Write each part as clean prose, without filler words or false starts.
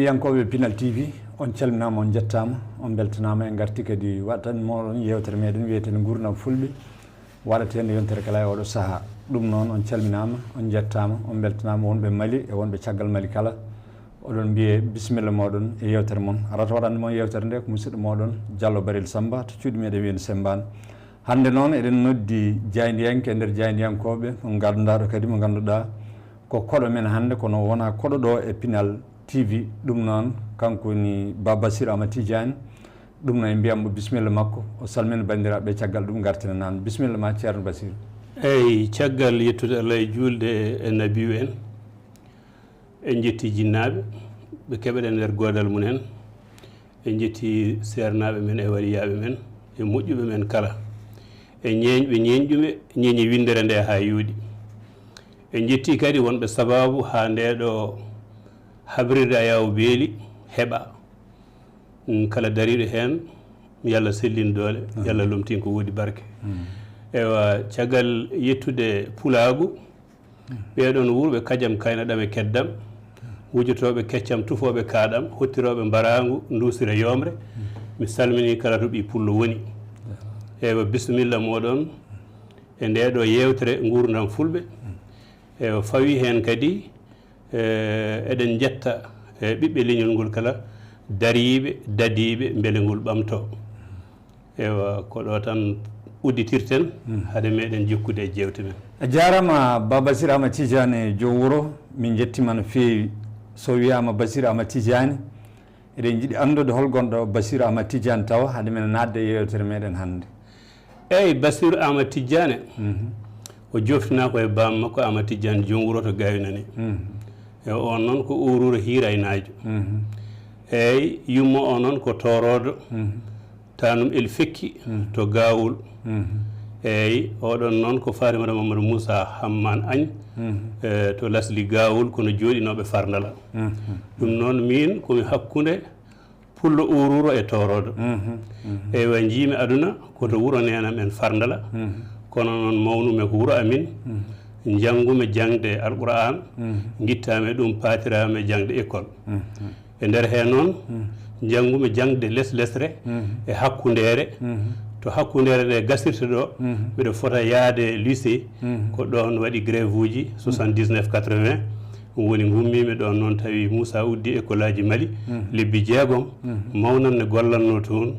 Yankoɓe Pinal TV on calminama on jettama on beltanama en garti kadi waɗatan moɗon yewtere meɗen wiyeten ngurdam fulɓe waɗatede yontere kala e oɗo saaha ɗum noon on calminama on jettama on beltanama wonɓe Mali e wonɓe caggal Mali kala oɗon mbiye bisimilla moɗon e yewtere moon arata waɗande moon yewtere nde ko musidɗo moɗon Diallo Barel Samba to cuuɗi meɗen wiyende Sembane hande noon eɗen noddi jaydiyanke e nder jaydiyankoɓe on ganduɗaɗo kadi mo ganduɗa ko koɗo men hande kono wona koɗo ɗo e Pinal TV ɗum noon kanko ni Bassirou Ama Tidiane ɗum noon e mbiyammo bisimilla makko o salmina bandiraɓe caggal ɗum gartina nan bisimilla ma ceerno Bassirou. eyyi caggal yettude Allah e julde e nabiyu en jetti jinnaɓe ɓe keɓeɗen nder godal mumen en jetti sernaɓe men e waliyaɓe men e moƴƴuɓe men kala e ñeñɓe ñeñƴuɓe ñeñi Winndere nde ha yuuɗi en jetti kadi wonɓe sababu ha ndeɗo habrirde Ayaawo beeli heɓa kala dariɗo hen yalla sellin doole yalla lomtin ko woodi barke ewa caggal yettude pulaagu ɓeɗon wurɓe kajam kaynaɗam e keddam wujotoɓe keccam tufoɓe kaaɗam hottiroɓe mbaragu dusira yomre mi salmini kala to ɓi pullo woni ewa bisimilla moɗon e ndeɗo yewtere ngurdam fulɓe ewa fawi hen kadi eɗen jetta ɓiɓɓe leñol ngol kala dariɓe dadiɓe beele ngol ɓamto ewa ko ɗo tan udditirten hade meɗen jokkude e jewte men. A jarama Bassirou Ama Tidiane joom wuro min jettima no feewi so wiyama Bassirou Ama Tidiane eɗen jiiɗi andude holgonɗo Bassirou Ama Tidiane tawa hade men nadde e yewtere meɗen hannde. eyyi Bassirou Ama Tidiane o joftina ko e bam makko Ama Tidiane joom wuro to gaynani e on noon ko ururo hiiraynajo eyyi yummo o noon ko torodo tanum el fekki to gawol eyyi oɗon noon ko Fatimata Mamadou Moussa Hamman Agne to lasli gawol kono jooɗinoɓe Farndala ɗum noon min komi hakkude pullo ururo e torodo eyyi wa jiimi aduna koto wuro nenam en Farndala kono noon mawnumi ko wuro amin jangume jangde alquran guittame ɗum patirame jangde école e nder he noon jangume jangde lesre e hakkundere to hakkundere nde gasirta ɗo mbiɗa fota yaade lycée ko ɗon waɗi grève uji 79 80 woni gummimi ɗon noon tawi Moussa uddi école aji Mali lebbi jeegom mawnanne gollanno toon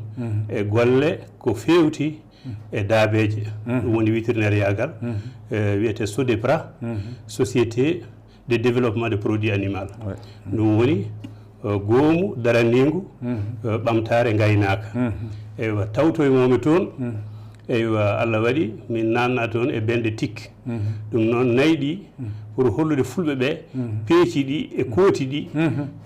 e golle ko fewti e daabeje ɗum woni witirnere yagal wiyete SODEPRA société de développement de produits animal ɗum woni goomu daraniingu ɓamtare gaynaka eywa tawto e momi toon eywa Allah waɗi min nanna toon e bende tikki ɗum noon nayi ɗi pour hollude fulɓe ɓe peeci ɗi e kooti ɗi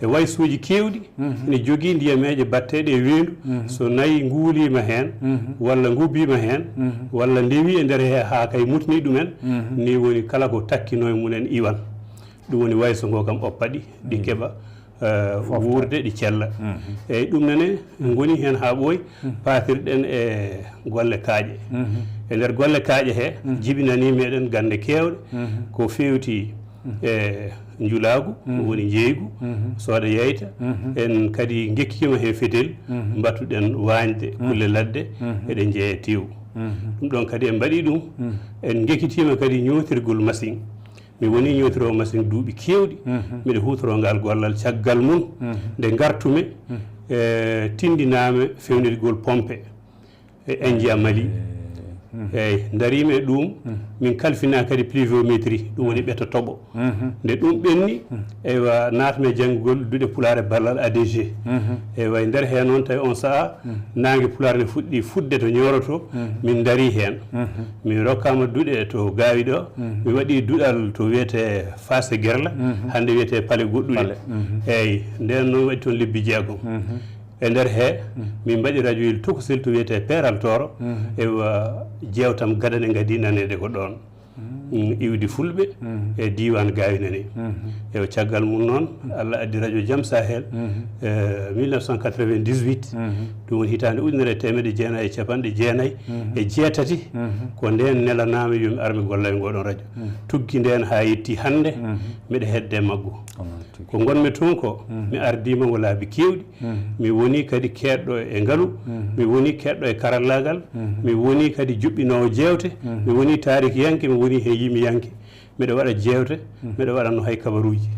e waysuji kewɗi ene jogui ndiyameje batteɗe e weedu so nayi nguulima hen walla ngubbima hen walla ndewi e nder he ha kay mutni ɗumen ni woni kala ko takkino e munen iwan ɗum woni wayso ngo kam oppaɗi ɗi keeɓa wurde ɗi cella eyyi ɗum nane goni hen ha ɓooy patirɗen e golle kaaƴe e nder golle kaaƴe he jibinani meɗen gande kewɗe ko fewti e njulagu woni jeeygu sooda yeyta en kadi gekkima he fedel mbattuɗen wañde kulle ladde eɗen jeeya tew ɗum ɗon kadi en mbaɗi ɗum en gekkitima kadi ñotirgol machine mi woni ñootiro machine duuɓi kewɗi mbiɗa hutoro ngal gollal caggal mum nde gartume tindiname fewnirgol pompe e India Mali eyyi darima e ɗum min kalfina kadi pluviométrie ɗum woni ɓeto toɓo nde ɗum ɓenni eywa natme janggugol duuɗe pulare ballal ADG eywa e nder hen noon tawi on saaha nangue pulare ne fuɗɗi fudde to ñoroto min dari hen min rokkama duuɗe to gawi ɗo mi waɗi duɗal to wiyete face guerla hande wiyete paale goɗɗuɗe eyyi nden noon waɗi toon lebbi jeegom e nder he min mbaɗi radio il tokosil to wiyete peral toro ewa jewtam gaɗane gadi nanede ko ɗon iwdi fulɓe e diwan gawinani ewa caggal mum noon Allah addi radio Jam Sahel 1998 ɗum woni hitande ujunere temedde jeenayyi e capanɗe jeenayyi e jeetati ko nden nelanama yomi armi gollami ngoɗon radio tuggi nden ha yetti hande mbiɗa hedde maggo ko gonmi toon ko mi ardima ngo laabi kewɗi mi woni kadi keɗɗo e ngaalu mi woni keɗɗo e karallagal mi woni kadi juɓɓinowo jewte mi woni tarik yanke mi woni he yimi yanke mbiɗa waɗa jewte mbiɗa waɗanno hay kabaruji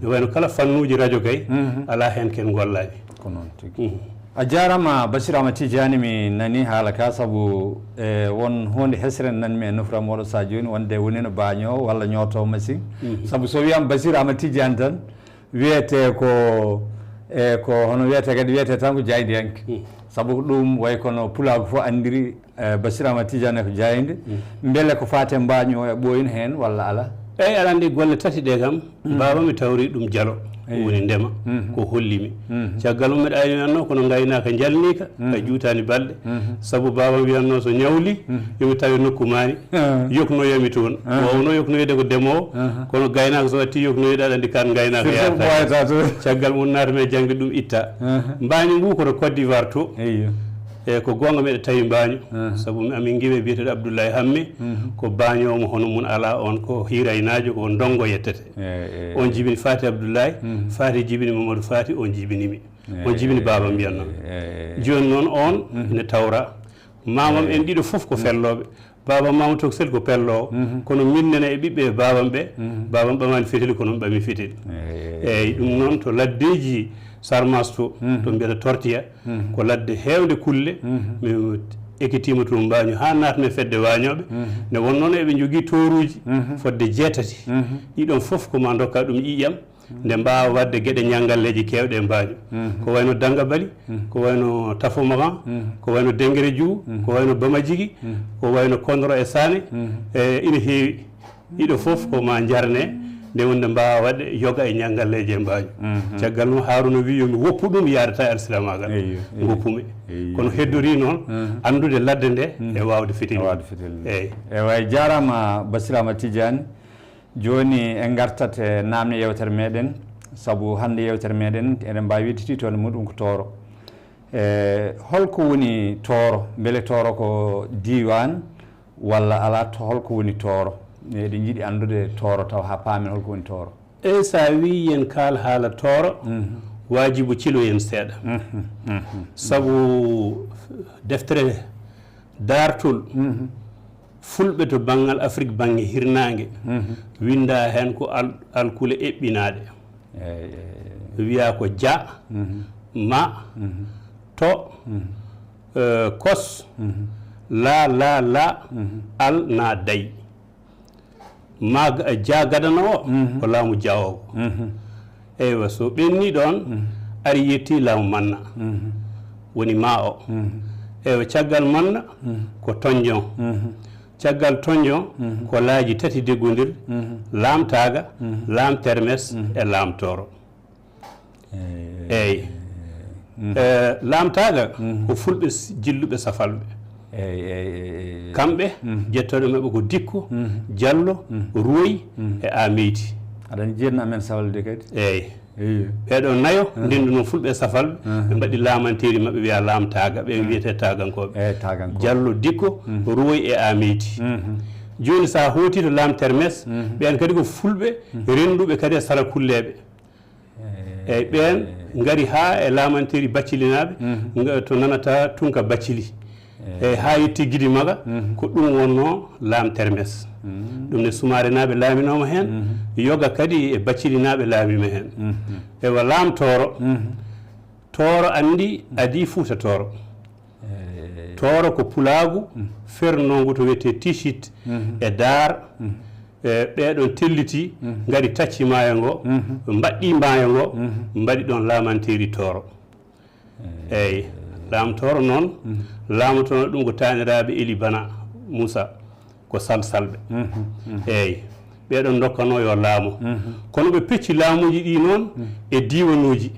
ne wayno kala fannuji radio kay ala hen ken gollami ko noon tigi a jarama Bassirou Amadou Tidiane mi nani haala ka saabu won hunde hesren nanmi e nofram oɗo sa joni wonde wonino bañowo walla ñootowo machine saabu so wiyama Bassirou Amadou Tidiane tan wiyete ko ko hono wiyete kadi wiyete tan ko jaydiyanke saabu ɗum way kono pulago fof andiri Bassirou Amadou Tidiane ko jayde beele ko fate mbaño e ɓoyin hen walla ala eyyi aɗa andi golle tati ɗe kam baba mi tawri ɗum jalo woni ndema ko hollimi caggal mum mbiɗa ayinanno kono gaynaka jalnika ka juutani balɗe saabu baba wiyanno so ñawli yomi tawi nokku mani yoknoyomi toon wowno yoknoyde ko ndemowo kono gaynaka so watti yoknoyde aɗa andi kan gaynaka yata caggal mum natame jangde ɗum itta mbani ngu koto Côte d'Ivoire to e ko gonga mbiɗa tawi mbaño saabu amin guiwe biyeteɗo Abdoulaye Hamme ko bañomo hono mun ala on ko hiraynajo ko ndongo yettete on jibini Fati Abdoulaye Fati jibini Mamadou Fati on jibinimi on jibini baba mbiyanno joni noon on ne tawra mamam en ɗiɗo foof ko felloɓe baba Mamadou Toksel ko pellowo kono minnene e ɓiɓɓe babam ɓe babam ɓamani feteli kono ɓami feteli eyyi ɗum noon to laddeji sarmas to mbiyata tortiya ko ladde hewde kulle mi ekkitima toon mbaño ha natme fedde wañoɓe nde won noon eɓe jogui toruji fodde jeetati ɗiɗon foof koma dokka ɗum ƴiƴam nde mbawa wadde gueɗe ñangalleji kewɗe mbaño ko wayno Danga Bali ko wayno Tafomagan ko wayno Denguere Diouf ko wayno Bama Djigui ko wayno Kondoro e Sané ina heewi ɗiɗo foof koma jarne nde wonde mbawa wadde yoga e ñangalleji e mbaño caggal mum Harouna wi yomi woppu ɗum yadata e arsilamagal goppume kono heddori noon andude ladde nde e wawde fitini eyyi way jarama Bassirou Amadou Tidiane joni en gartat e namde yewtere meɗen saabu hande yewtere meɗen eɗen mbawi wittiti toon muɗum ko tooro holko woni tooro beele tooro ko diwan walla ala holko woni tooro eɗen jiiɗi andude tooro taw ha paamen holko woni tooro eyyi sa wi yen kaal haala tooro wajibu ciloyen seeɗa saabu deftere dartol fulɓe to banggal Afrique banggue hirnangue winda hen ko alkule eɓɓinaɗe wiya ko dia ma to kos la al na day ma dia gadanowo ko laamu diawowo eywa so ɓenni ɗon ari yetti laamu manna woni ma o eywa caggal manna ko tonjon caggal tonjon ko laaji tati deggodir laamtaga laam termes e laamtoro eyyi laamtaga ko fulɓe jilluɓe safalɓe kamɓe jettoɗe mabɓe ko Dikko Diallo Roy e Ameyti aɗani jeerno amen sawalde kadi eyyi ɓeɗo nayo ndenduno fulɓe safalɓe ɓe mbaɗi laamanteri mabɓe wiya laamtaga ɓe wiyete tagankoɓe Diallo Dikko Roy e Ameyti joni sa hooti to laam termes ɓen kadi ko fulɓe renduɓe kadi e sara kulleɓe eyyi ɓen gari ha e laamanteri baccilinaɓe to nanata Tunka Baccili eyyi ha yetti Guidi Maga ko ɗum wonno laam termes ɗum ne Sumare naɓe laaminoma hen yoga kadi e Baccili naɓe laamima hen ewa laam tooro tooro andi adi Fouta tooro tooro ko pulaagu fernongu to wiyete tichit e dar ɓeɗon telliti ngari tacci maayo ngo mbaɗɗi maayo ngo mbaɗi ɗon laamanteri tooro eyyi laamtoro noon laamotono ɗum ko taaniraɓe Eli Bana Moussa ko salsalɓe eyyi ɓeɗon dokkano yo laamu kono ɓe pecci laamuji ɗi noon e diwanuji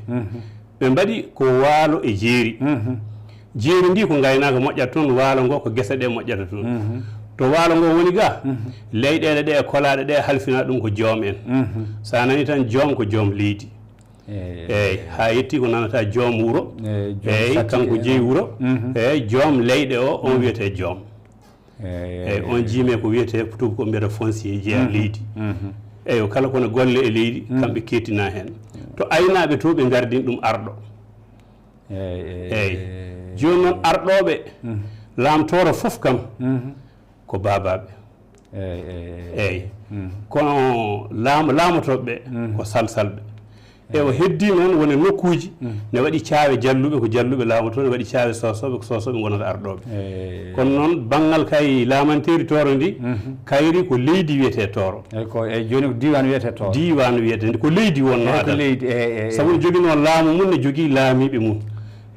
ɓe mbaɗi ko waalo e jeeri jeeri ndi ko gaynaka moƴƴata toon waalo ngo ko guese ɗe moƴƴata toon to waalo ngo woni ga leyɗele ɗe e kolaɗe ɗe halfina ɗum ko joom en sa nani tan joom ko joom leydi eyyi ha yetti ko nanata joom wuro eyyi kanko jeeyi wuro eyyi joom leyɗe o on wiyete joom eyyi on jiime ko wiyete tuba ko mbiyata foncier jeeya leydi eyyi kala kono golle e leydi kamɓe kettina hen to aynaɓe to ɓe gardin ɗum arɗo eyyi joni noon arɗoɓe laamtoro foof kam ko babaɓe eyyi kono laamotoɓe ko salsalɓe e o heddi noon woni nokkuji ne waɗi caawe jalluɓe ko jalluɓe laamoto ne waɗi caawe sosoɓe ko sosoɓe gonata arɗoɓe kono noon banggal kay laamanteri tooro ndi kayri ko leydi wiyete tooro eyyi joni ko diwan wiyete tooro diwan wiyete ko leydi wonno adan saabu ne jogui noon laamu mum ne jogui laamiɓe mum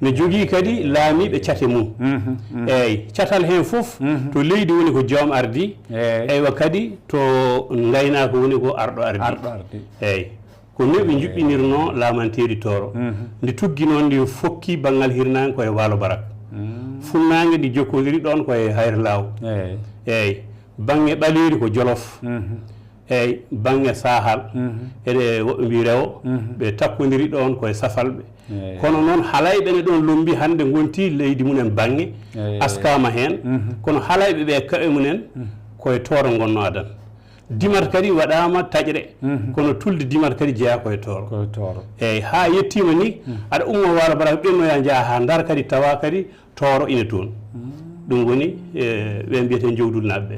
ne jogui kadi laamiɓe cate mum eyyi catal hen foof to leydi woni ko joom ardi eywa kadi to gaynako woni ko arɗo ardi eyyi ko ni ɓe juɓɓinirno laamanteri tooro ndi tuggi noon ndi fokki banggal hirnange koye waalo barak funnangue ndi jokkodiri ɗon koye hayre law eyyi bangge ɓaleeri ko jolof eyyi bangge sahal eɗe woɓɓe mbi rewo ɓe takkodiri ɗon koye safalɓe kono noon halayɓe ne ɗon lombi hande gonti leydi munen bangge askama hen kono halayɓe ɓe kaɓe munen koye tooro gonno adan dimat kadi waɗama taƴre kono tulde dimat kadi jeeya koye tooro eyyi ha yettima ni aɗa ummo waalo barak ɓennoya jaaha ha dar kadi tawa kadi tooro ina toon ɗum woni ɓe mbiyete jowdul naɓɓe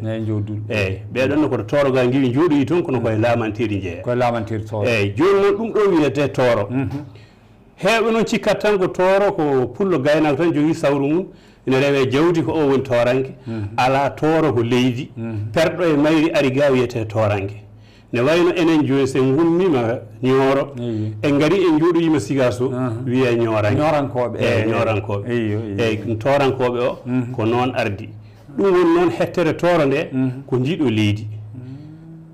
eyyi ɓeɗonne koto tooro ga giwi jooɗoyi toon kono koye laamanteri jeeya eyyi joni noon ɗum ɗo wiyete tooro heewɓe noon cikkat tan ko tooro ko pullo gaynako tan jogui sawru mum ina rewe jawdi ko o woni tooranke ala tooro ko leydi perɗo e mayri ari ga wiyete tooranke ne wayno enen joni sen gummima ñooro en gari en jooɗoyima sigaso wiye ñorankoɓe eyyi toorankoɓe o ko noon ardi ɗum woni noon hettere tooro nde ko jiiɗo leydi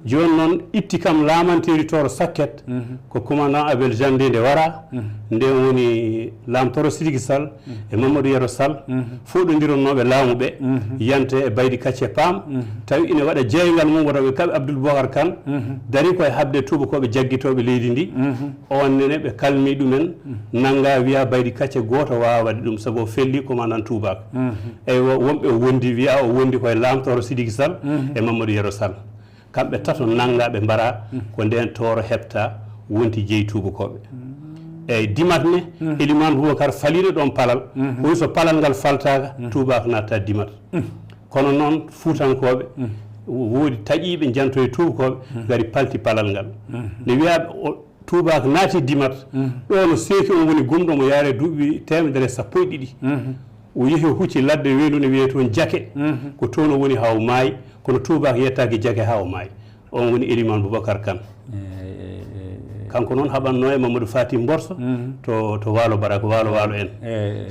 joni noon itti kam laamanteri tooro sakket ko commandant Abel Jandé nde wara nde woni laamtoro Sidiki Sall e Mamadou Yero Sall foɗodironnoɓe laamu ɓe yante e baydi kacce paam tawi ine waɗa jeygal mum wotoɓe kaɓe Abdoul Bocar Kane dari koye habde tubakoɓe jaggitoɓe leydi ndi on nene ɓe kalmi ɗumen nanga wiya baydi kacce goto wawa waɗde ɗum saabu o felli commandant Toubak eyyi wonɓe wondi wiya o wondi koye laamtoro Sidiki Sall e Mamadou Yero Sall kamɓe tato nangaɓe mbara ko nden tooro hepta wonti jeeyi tubakoɓe eyyi dimat ne Elimane Boubacar faliɗo ɗon palal woni so palal ngal faltaka tubak natta dimat kono noon fuutankoɓe woodi taƴiɓe janto e tubakoɓe gari palti palal ngal ne wiyaɓe tubak naati dimat ɗo no seeki on woni gumɗo mo yaare duuɓi 150 o yeehi o hucci ladde weelu ne wiye toon jake ko toon o woni haw maayi kono tubak yettaki jake ha o maayi on woni Elimane Boubacar Kane kanko noon haɓanno e Mamadou Fati Mborso to waalo barak waalo en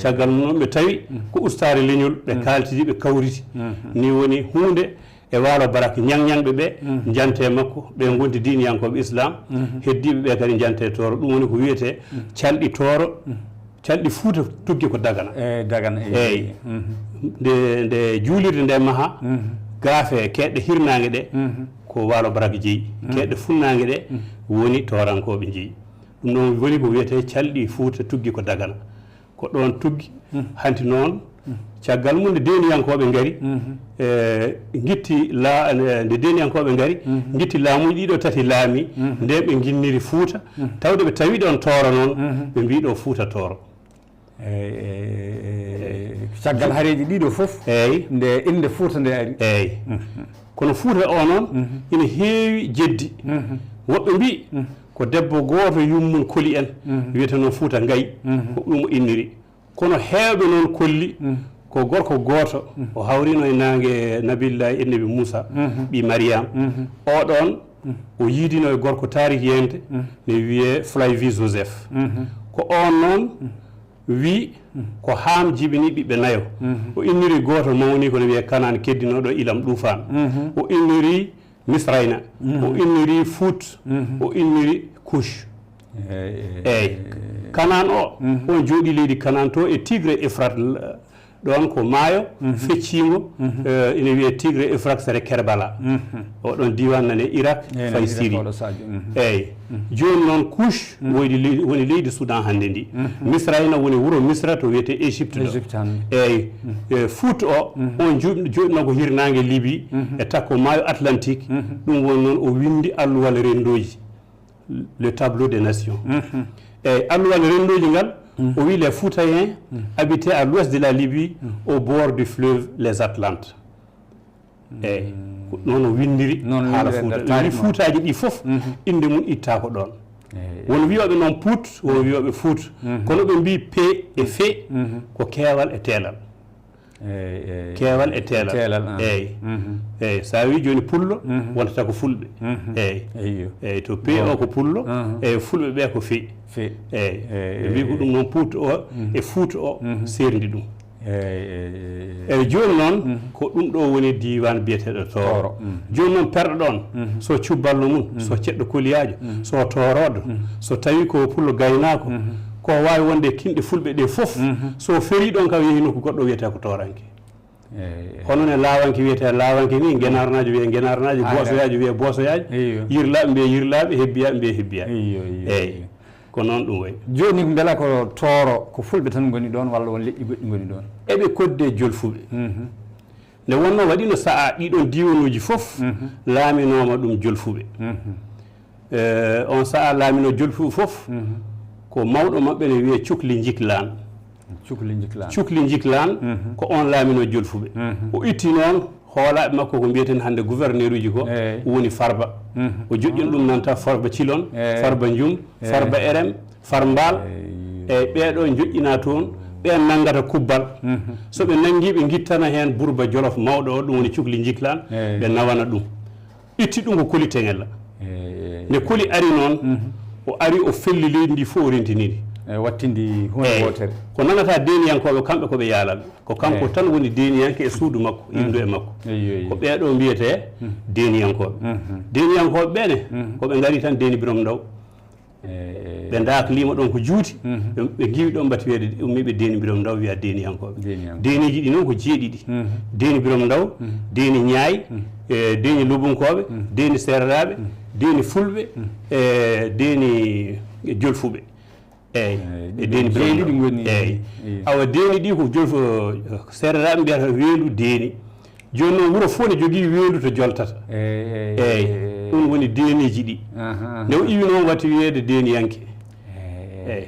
caggal mum noon ɓe tawi ko ustare leñol ɓe kaltidi ɓe kawriti ni woni hunde e waalo barak ñangñangɓe ɓe jante makko ɓe gonti diniyankoɓe islam heddiɓe ɓe kadi jante tooro ɗum woni ko wiyete calɗi tooro calɗi Fuuta tuggi ko Dagana eyyi nde juulirde nde maaha gaafe keɗɗe hirnangue ɗe ko waalo barak jeeyi keɗɗe funnangue ɗe woni torankoɓe jeeyi ɗum ɗon woni ko wiyete calɗi Fuuta tuggi ko Dagana ko ɗon tuggi hanti noon caggal mum nde deniyankoɓe gaari guitti nde deniyankoɓe gaari guitti laamuji ɗiɗo tati laami nde ɓe guinniri Fuuta tawde ɓe tawi ɗon tooro noon ɓe mbiɗo Fuuta tooro caggal hareji ɗiɗo foof eyyi nde inde Fuuta nde ari eyyi kono Fuuta o noon ina heewi jeddi woɓɓe mbi ko debbo goto yummum koli en wiyete noon Fuuta Ngayi ko ɗum o inniri kono heewɓe noon kolli ko gorko gooto o hawrino e nangue nabillahi ennebi Moussa ɓi Mariam oɗon o yiidino e gorko tarikiyente ne wiye Flavie Joseph ko on noon wi ko haam jibini ɓiɓɓe nayo o inniri gooto mawni kono wiye Kanane keddinoɗo ilam ɗufan o inniri Misrayna o inniri Fout o inniri Couche eyyi Kanane o on jooɗi leydi Kanane to e Tigre Efrate ɗon ko maayo feccingo ene wiye Tigre Efrate sere Kerbala oɗon diwan nane Irak fay Syrie eyyi joni noon Couche woni leydi Soudan hannde ndi Misrayna woni wuro Misra to wiyete Égypte ɗo eyyi Fout o on jooɗino ko hirnangue Libye e takko maayo Atlantique ɗum woni noon o windi alluwal rendoji le tableau des nations eyyi alluwal rendoji ngal o wi les Foutaïens habitaient à l'ouest de la Libye au bord du fleuve les Atlantes eyyi noon o windiri haala Fouta wi Foutaji ɗi fof inde mum itta ko ɗon won wiyoɓe noon Pout won wiyoɓe Fout kono ɓe mbi P e Fe ko keewal e teelal keewal e teelal eyyi eyyi sa wi joni pullo wontata ko fulɓe eyyi to P o ko pullo eyyi fulɓe ɓe ko Fe eyyi ɓe mbi ko ɗum noon Pout o e Fout o serdi ɗum eyyi joni noon ko ɗum ɗo woni diwan biyeteɗo Tooro joni noon perɗo ɗon so cubballo mum so ceɗɗo koliyajo so toroɗo so tawi ko pullo gaynako ko wawi wonde kinɗe fulɓe ɗe fof so feri ɗon kam yeehi nokku goɗɗo wiyete ko toranke hono ne lawanke wiyete lawanke ni guenarnajo wiye guenarnajo bosoyajo wiye bosoyajo yirlaɓe mbiye yirlaɓe hebbiyaɓe mbiye hebbiyaɓe eyyi ko noon ɗum wayi joni beela ko Tooro ko fulɓe tan goni ɗon walla won leƴƴi goɗɗi goni ɗon eɓe kodde jolfuɓe nde wonno waɗino saa ɗiɗon diwanuji fof laaminoma ɗum jolfuɓe on saa laamino jolfuɓe fof ko mawɗo maɓɓe ne wiye Cukli Jiklan Cukli Jiklan ko on laamino jolfuɓe o itti noon hoolaɓe makko ko mbiyeten hannde gouverneur uji ko woni Farba o joƴƴini ɗum nanta Farba Cilon Farba Njum Farba Erem Farmbal eyyi ɓeɗo joƴƴina toon ɓen nanggata kubbal so ɓe nangi ɓe guittana hen Bourba Jolof mawɗo o ɗum woni Cukli Jiklan ɓe nawana ɗum itti ɗum ko koli teŋella nde koli ari noon o ari o felli leydi ndi fof o rentinidi wattindi hunde wotere ko nanata deniyankoɓe kamɓe koɓe yaalal ko kanko tan woni deniyanke e suudu makko indu e makko ko ɓeɗo mbiyete deniyankoɓe deniyankoɓe ɓene koɓe gari tan deni Birom Ndaw ɓe daklima ɗon ko juuti ɓe giwi ɗon mbati wiyede ummiɓe deni Birom Ndaw wiya deniyankoɓe deniji ɗi noon ko jeeɗiɗi deni Birom Ndaw deni Ñaay deni Lobunkoɓe deni Serraɓe deni Fulɓe deni Jolfuɓe eyyi e deni jeeɗiɗi goni eyyi awa deni ɗi ko jolfo serraɓe mbiyata weedu deni joni noon wuuro fof ne jogui weedu to joltata eyyi ɗum woni deniji ɗi nde o iwi noon watti wiyede deniyanke eyyi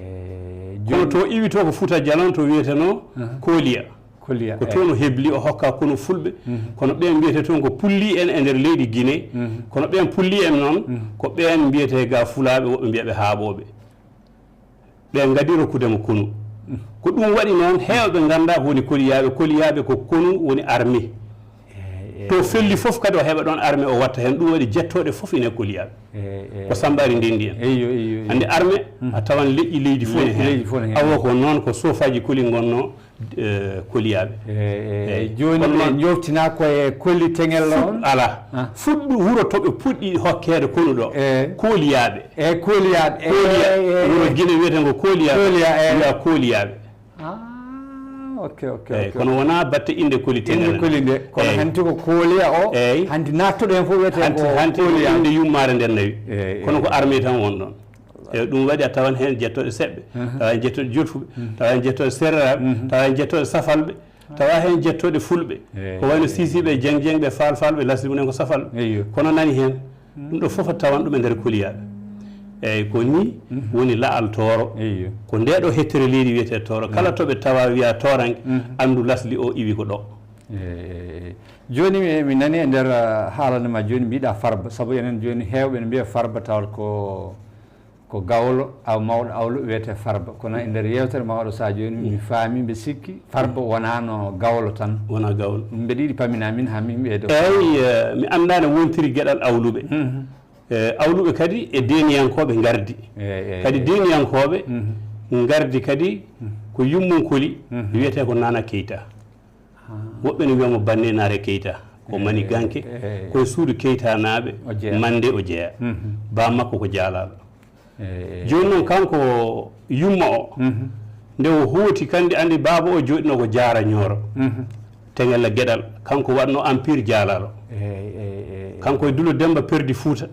kono to iwi to ko Fouta Djalon to wiyeteno Koliya ko toon o hebli o hokka kono fulɓe kono ɓen mbiyete toon ko pulli en e nder leydi Guinée kono ɓen pulli en noon ko ɓen mbiyete ga fulaɓe woɓɓe mbiyaɓe haaɓoɓe ɓe gadi rokkudemo konu ko ɗum waɗi noon heewɓe ganda ko woni koliyaɓe ko konu woni armée to felli fof kadi o heɓa ɗon armée o watta hen ɗum waɗi jettoɗe fof ine koliyaɓe ko sambari ndendi en ande armée a tawan leƴƴi leydi fof ne hen awo ko noon ko sofaji koli gonno koliyaɓe joni ɓe joftina koye kolli teŋel on ala fuɗɗu wuro toɓe puɗɗi hokkede konu ɗo koliyaɓe koliyaɓe wuro Guinée wiyeten ko koliyaɓe koliyaɓe kono wona batte inde koli teŋel koli nde kono hanti ko koliya o hanti nattoɗo hen fof wiyete hanti inde yummare nden nawi kono ko armée tan won ɗon eyyi ɗum waɗi a tawan hen jettoɗe seɓɓe tawa hen jettoɗe jolfuɓe tawa hen jettoɗe serraɓe tawa hen jettoɗe safalɓe tawa hen jettoɗe fulɓe ko wayno sisiɓe jeng ɓe falɓe lasri mumen ko safalɓe kono nani hen ɗum ɗo foof a tawan ɗum e nder koliyaɓe eyyi ko ni woni laal Tooro ko ndeɗo hettere leydi wiyete Tooro kala toɓe tawa wiya toranke andu lasli o iwi ko ɗo joni mi nani e nder haalande ma joni mbiɗa Farba saabu enen joni hewɓe ne mbiya Farba tawat ko gawlo aw mawɗo awlo wiyete farba kono e nder yewtere mawɗo sa joni mi faami mbe sikki farba wonano gawlo tan wona gawlo mbeɗa yiɗi pamina min ha min ɓeydo eyyi mi anda ne wontiri gueɗal awluɓe awluɓe kadi e deniyankoɓe gardi kadi deniyankoɓe gardi kadi ko yummunkoli wiyete ko Nana Keita woɓɓe ne wiyamo Banne Nare Keita ko mani ganke koye suudu Keita naaɓe mande o jeeya ba makko ko jaalaɗo joni noon kanko yumma o nde o hooti kandi andi baaba o joɗino ko Jaara Ñooro Teŋella Gueɗal kanko waɗno empire jaalaɗo kanko e Dulo Demba perdi Fuuta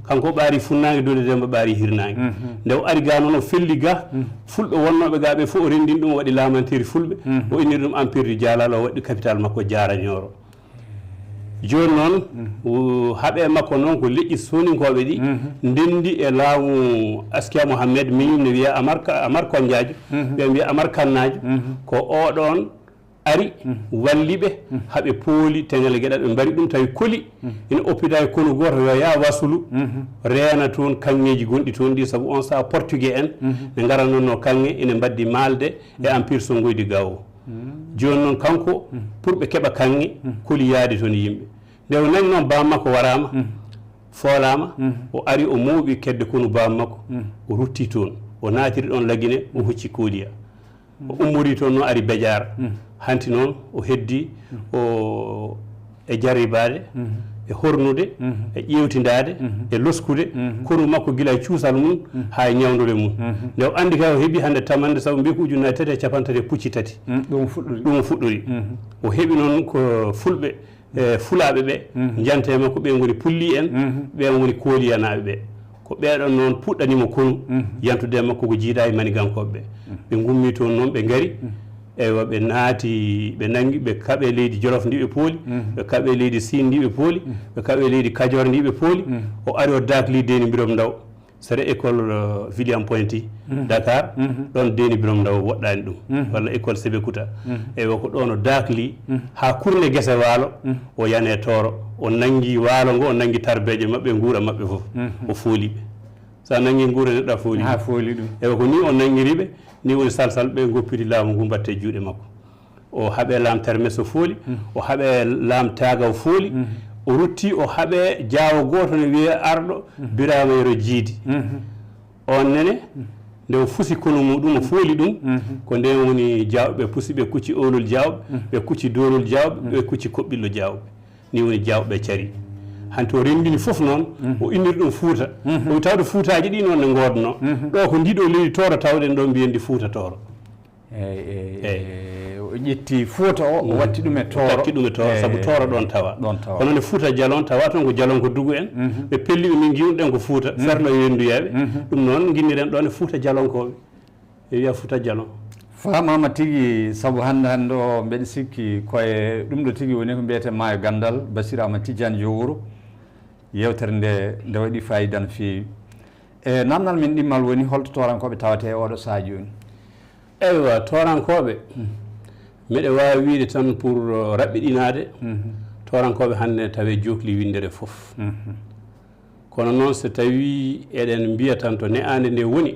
kanko ɓaari funnaange Dulo Demba ɓaari hirnaange nde o ari ga noon o felli ga fulɓe wonnoɓe ga ɓe fof o rendini ɗum o waɗi laamantiri fulɓe o inniri ɗum empire du jaalaɗo o waɗi capital makko Jaara Ñooro joni noon haaɓe makko noon ko leƴƴi soninkoɓe ɗi ndendi e laamu Askia Mohamed miñum ne wiya Amar Kondiadio ɓe mbiya Amar Kannadio ko oɗon ari walliɓe haaɓe pooli Teŋella Gueɗal ɓe mbari ɗum tawi koli ina oppida e kono goto yo ya wasulu reena toon kanŋeji gonɗi toon ɗi saabu on saha portugais en ɓe garannono kanŋe ina mbaddi malde e empire songoydi gawo joni noon kanko pour ɓe keɓa kanŋe koli yaade toon yimɓe nde o nani noon bammakko warama foolama o ari o muuɓi kedde kono bammakko o rutti toon o naatiri ɗon laguine o hocci kooliya o ummori toon noon ari Bediara hanti noon o heddi o e jarribade e hornude e ƴewtidade e loskude kono makko gila e cuusal mum ha e ñawdude mum nde o andi kay o heeɓi hande tamande saabu mbi ko ujunnaje 3 e capantati e pucci 3 ɗum fuɗɗori o heeɓi noon ko fulɓe fulaɓe ɓe jante makko ɓe goni pulli en ɓe goni kooliyanaɓe ɓe ko ɓeɗon noon puɗɗanimo konu yantude makko ko jiida e manigankoɓe ɓe gummi toon noon ɓe gari eywa ɓe naati ɓe nangi ɓe kaɓe leydi Jolof ndi ɓe pooli ɓe kaɓe leydi Sine ndi ɓe pooli ɓe kaɓe leydi Kadior ndi ɓe pooli o ari o dakli Deni Birom Ndaw sere école William Pointy Dakar ɗon Deni Birom Ndaw woɗɗani ɗum walla école Sébikotane eywa ko ɗon o dakli ha kurne guese waalo o yane Toro o nangi waalo ngo o nangi tarbeje mabɓe guura mabɓe foof o fooliɓe sa nangi guura neɗɗo a fooli ɗum eywa ko ni o nangiriɓe ni woni salsal ɓe goppiti laamu ngu mbatte juuɗe makko o haaɓe laam termes o fooli o haaɓe laam Tagaw fooli o rutti o haaɓe Jaawo goto ne wiye arɗo Birama Yero Jiidi on nene nde o fusi kono muɗum o fooli ɗum ko nden woni Diawɓe ɓe pusi ɓe kucci Oolol Diawɓe ɓe kucci Doolol Diawɓe ɓe kucci Koɓɓillo Diawɓe ni woni Diawɓe cari hanti o rendini fof noon o inniri ɗum Fuuta o tawde Fuutaji ɗi noon ne godno ɗo ko ndiɗo leydi Toro tawɗen ɗo mbiyendi Fuuta Toro o ƴetti Fuuta o watti ɗum e Toro watti ɗum e Toro saabu Toro ɗon tawa kono nde Fuuta Jalon tawa toon ko Jalon ko dugu en ɓe pelliɓe min giwɗen ko Fuuta ferlo e yenduyaɓe ɗum noon guinniren ɗon e Fuuta Jalonkoɓe e wiya Fuuta Jalon famama tigui saabu hande o mbeɗa sikki koye ɗum ɗo tigui woni ko mbiyete maayo gandal Bassirou Amadou Tidiane Jowuro yewtere nde waɗi fayida no feewi e namdal min ɗimmal woni holto torankoɓe tawate e oɗo sahaa joni eywa torankoɓe miɗa wawi wiide tan pour raɓɓiɗinade torankoɓe hannde tawe jokli Winndere foof kono noon so tawi eɗen mbiya tan to ne'ande nde woni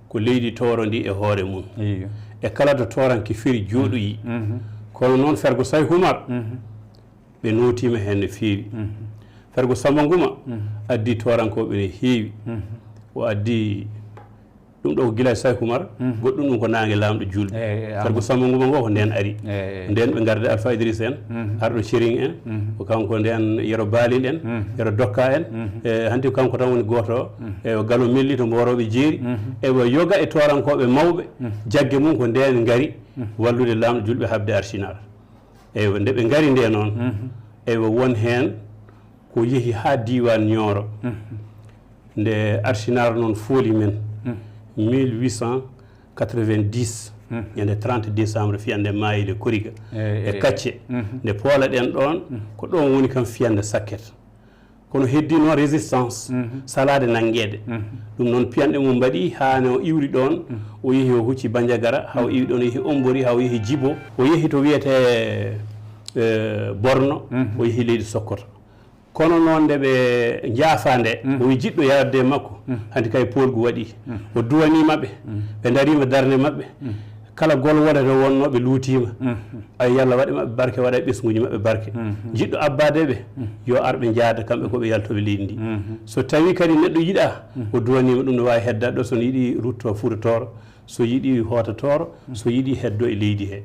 ko leydi Toro ndi e hoore mum e kala to toranke feri jooɗoyi kono noon Fergo Say Oumar ɓe notima hen no feewi Fergo Samba Nguma addi torankoɓe ne heewi o addi ɗum ɗo ko gila Say Oumar goɗɗum ɗum ko nangue lamɗo julɓe Fergo Samba Nguma ngo ko nden ari nden ɓe garde Alpha Idriss en arɗo Chéring en ko kanko nden Yero Balil en Yero Dokka en hanti kanko tan woni goto e Gallo Melli to Mboroɓe Jeeri ewa yoga e torankoɓe mawɓe jagge mum ko nden gari wallude lamɗo julɓe habde Archinar eywa nde ɓe gari nde noon eywa won hen ko yeehi ha diwan Nioro nde Archinar noon fooli men 1890 ñande 30 décembre fiyande maayide Koriga e Kacce nde poolaɗen ɗon ko ɗon woni kam fiyande Sakket kono heddi noon résistance salade nanguede ɗum noon piyanɗe mum mbaɗi ha no iwri ɗon o yeehi o hucci Bandiagara ha o iwi ɗon o yeehi Ombori ha o yeehi Djibo o yeehi to wiyete Borno o yeehi leydi Sokoto kono noon nde ɓe njaafa nde o wi jiɗɗo yawde makko hanti kay polgu waɗi o duwanimaɓe ɓe darima darde maɓɓe kala gol wonata wonnoɓe luutima ay yalla waɗe maɓɓe barke waɗa ɓesguji maɓɓe barke jiɗɗo abbade ɓe yo arɓe jaada kamɓe koɓe yaltoɓe leydi ndi so tawi kadi neɗɗo yiɗa o duwanima ɗum ne wawi heddade ɗo sono yiiɗi rutto Fuuta Tooro so yiiɗi hoota Tooro so yiiɗi heddo e leydi he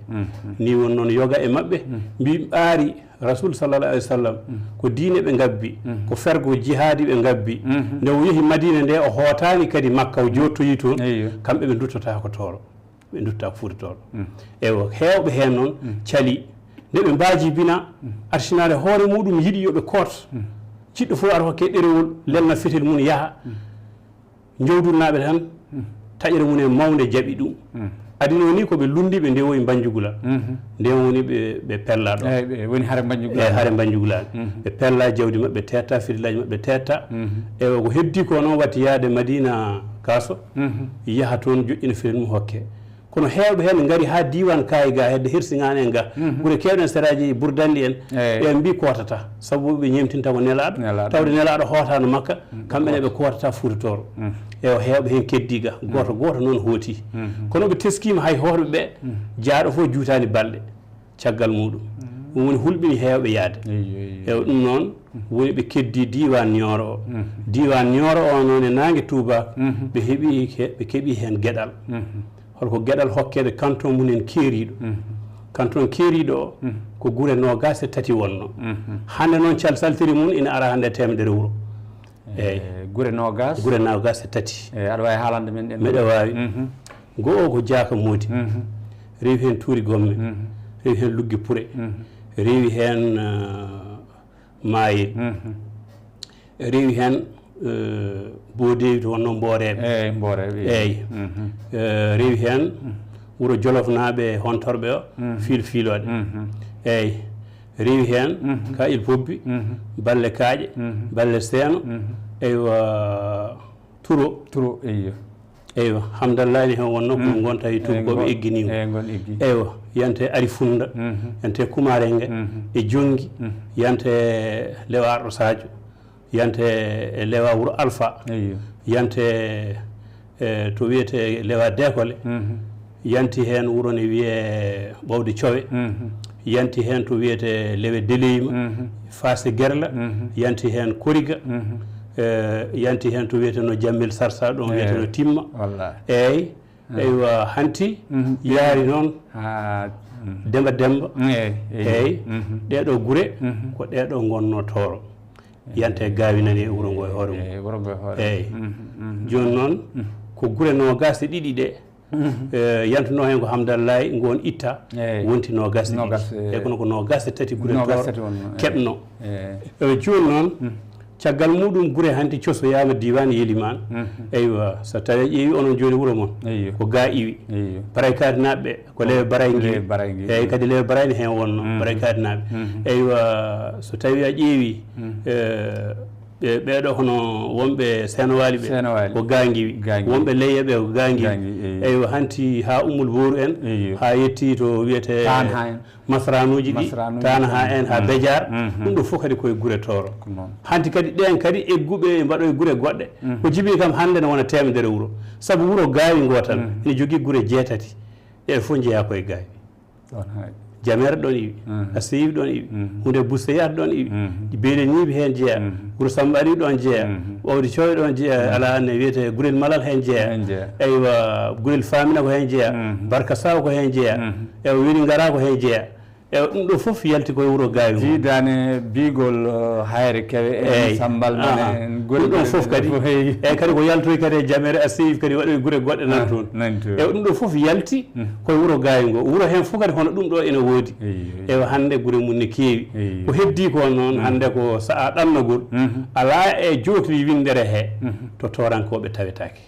ni won noon yoga e maɓɓe mbi ɓaari rasul sallallah alih w sallam ko diine ɓe gabbi ko fergo jihaadi ɓe gabbi nde o yeehi Madina nde o hootani kadi Makka o jottoyi toon kamɓe ɓe duttata ko Tooro ɓe dutta ko Fuuta Tooro ewa heewɓe heen noon cali nde ɓe mbaaji bina arsinade hoore muɗum yiɗi yoɓe koot jiɗɗo fof ara hokke ɗerewol lelna fetel mum yaha jowdulnaɓe tan taƴere mum e mawde jaɓi ɗum adino ni koɓe lundiɓe nde woyi Banjugula nde woni ɓe pella ɗo woni haare Banjugula haare Banjugulaɓe ɓe pella jawdi maɓɓe tetta fitillaji maɓɓe tetta ewa ko heddi ko noon watti yaade Madina Kaso yaha toon joƴƴina fetel mum hokke kono heewɓe heen ngari ha diwan kayi ga hedde hirsigane en ga ɓuure kewɗen seraji Bourdandi en ɓe mbi kootata sabu ɓe ñemtinta ko nelaɗo tawde nelaɗo hootano Makka kamɓene ɓe kootata Fuuta Tooro ewa heewɓe heen keddi ga goto noon hooti kono ɓe teskima hay hoorɓe ɓe jaaɗo fof juutani balɗe caggal muɗum ɗum woni hulɓini heewɓe yaade ewa ɗum noon woni ɓe keddi diwan Nioro o diwan Nioro o noon e nangue Touba ɓe keeɓi heen gueɗal holko gueɗal hokkede canton mumen keeriɗo canton keeriɗo o ko guure 23 wonno hande noon saltiri mum ina ara hande temedere wuro eyyi guure 23 aɗa wawi haalande men ɗen meɗa wawi go o ko Jaaka Moodi rewi hen Tuuri Gomme rewi hen Luggi Pure rewi hen Mayel rewi hen Bodewi to wonno Mboreɓe eyyi rewi hen wuro Jolof naaɓe hontorɓe o fiiloɗe eyyi rewi hen Kayil Pobbi Balle Kaaƴe Balle Seeno eywa Turo eywa Hamdallah ni hen wonno ko gonta e tubakoɓe egginimo eywa yante Ari Funda yante Kumarenge e Jongi yante Lewarɗo Sadio yante lewa wuro Alpha yante to wiyete lewa Dekole yanti hen wuro ne wiye Ɓawde Cowe yanti hen to wiyete lewe Deleyma Fasse Gerla yanti hen Koriga yanti hen to wiyete no Jammel Sarsa ɗon wiyete no Timma eyyi eywa hanti yaari noon Demba eyyi ɗeɗo gure ko ɗeɗo gonno Tooro yante gawinani e wuro ngo e hoore mum eyyi joni noon ko gure 22 ɗe yantuno hen ko Hamdallahi ngon itta wonti 23 e kono ko 23 gure Tooro keɓno joni noon caggal muɗum gure hanti cosoyama diwan Yelimane eywa so tawi ƴeewi onon joni wuro moon ko ga iwi Barakadi naɓe ko lewe Baraygi eyyi kadi lewe Barayni hen wonno Barakadi naɓe eywa so tawi a ƴeewi ɓeɗo hono wonɓe Senowali ɓe ko gangiwi wonɓe Leyya ɓe ko gangiwi eywa hanti ha Ummul Boru en ha yetti to wiyete masranuji ɗi tana ha en ha Bediar ɗum ɗo fof kadi koye gure Tooro hanti kadi ɗen kadi egguɓe mbaɗo e gure goɗɗe ko jibi kam hande ne wona temedere wuro saabu wuro gawi gotal ene jogui gure 6 ɗe fof jeeya koye gawi Jamere ɗon iwi Asseyiɓe ɗon iwi hunde Bousteyat ɗon iwi Beele Ñiibi hen jeeya wuro Sambari ɗon jeeya Ɓawde Cowe ɗon jeeya ala ne wiyete Gurel Malal hen jeeya eywa Gurel Famina ko hen jeeya Barka Saw ko hen jeeya eywa Weli Ngara ko hen jeeya eywa ɗum ɗo fof yalti koye wuro gawi jiidane bigol hayre kewe sambal men ɗum ɗon fof kadi eyyi kadi ko yaltoy kadi e Jamere Asseyiɓe kadi waɗoye gure goɗɗe nan toon eywa ɗum ɗo fof yalti koye wuro gawi ngo wuro hen fof kadi hono ɗum ɗo ene woodi eywa hande gure mum ne keewi ko heddi ko noon hande ko saa ɗannogol ala e jotiri Winndere he to Torankoɓe tawetake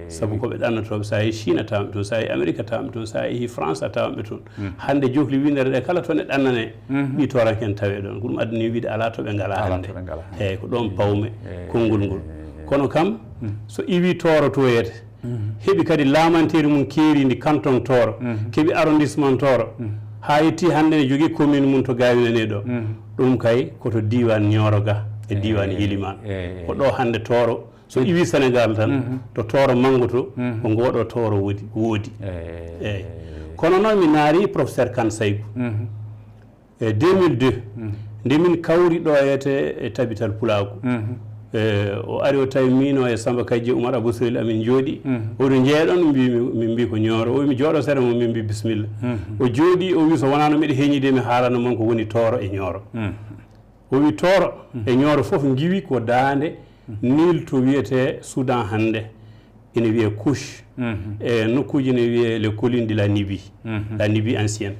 sabu koɓe ɗannotoɓe sa yi Chine a tawanɓe toon sa yi Amérique a tawanɓe toon sa yi France a tawanɓe toon hande johli Winndere ɗe kala toon e ɗannane ɓi Toranke en tawe ɗon ko ɗum addani wiide ala toɓe ngala hande eyyi ko ɗon pawme konngol ngol kono kam so iwi Tooro toyete heeɓi kadi laamanteri mum keeridi canton Tooro keeɓi arrondissement Tooro ha yetti hannde ne jogui commune mum to gawinane ɗo ɗum kay koto diwan Nioro ga e diwan Yiliman ko ɗo hannde Toro so iwi Sénégal tan to Toro Mango to ko ngoɗo Toro woodi eyyi kono noon mi naari professeur Kane Saybou e 2002 nde min kawri ɗo e tabital Pulago o ari o tawi mino e Samba Kayje Oumar Abou Sohil amin jooɗi oɗo jeeɗon min mbi ko Nioro o mi jooɗo sere mo min mbi bisimilla o jooɗi o wi so wonano mbiɗa heeñide mi haalano moon ko woni Toro e Nioro o wi Toro e Nioro fof giwi ko daande nil to wiyete Soudan hannde ene wiye couche e nokkuji ne wiye les collines de la Nubie ancienne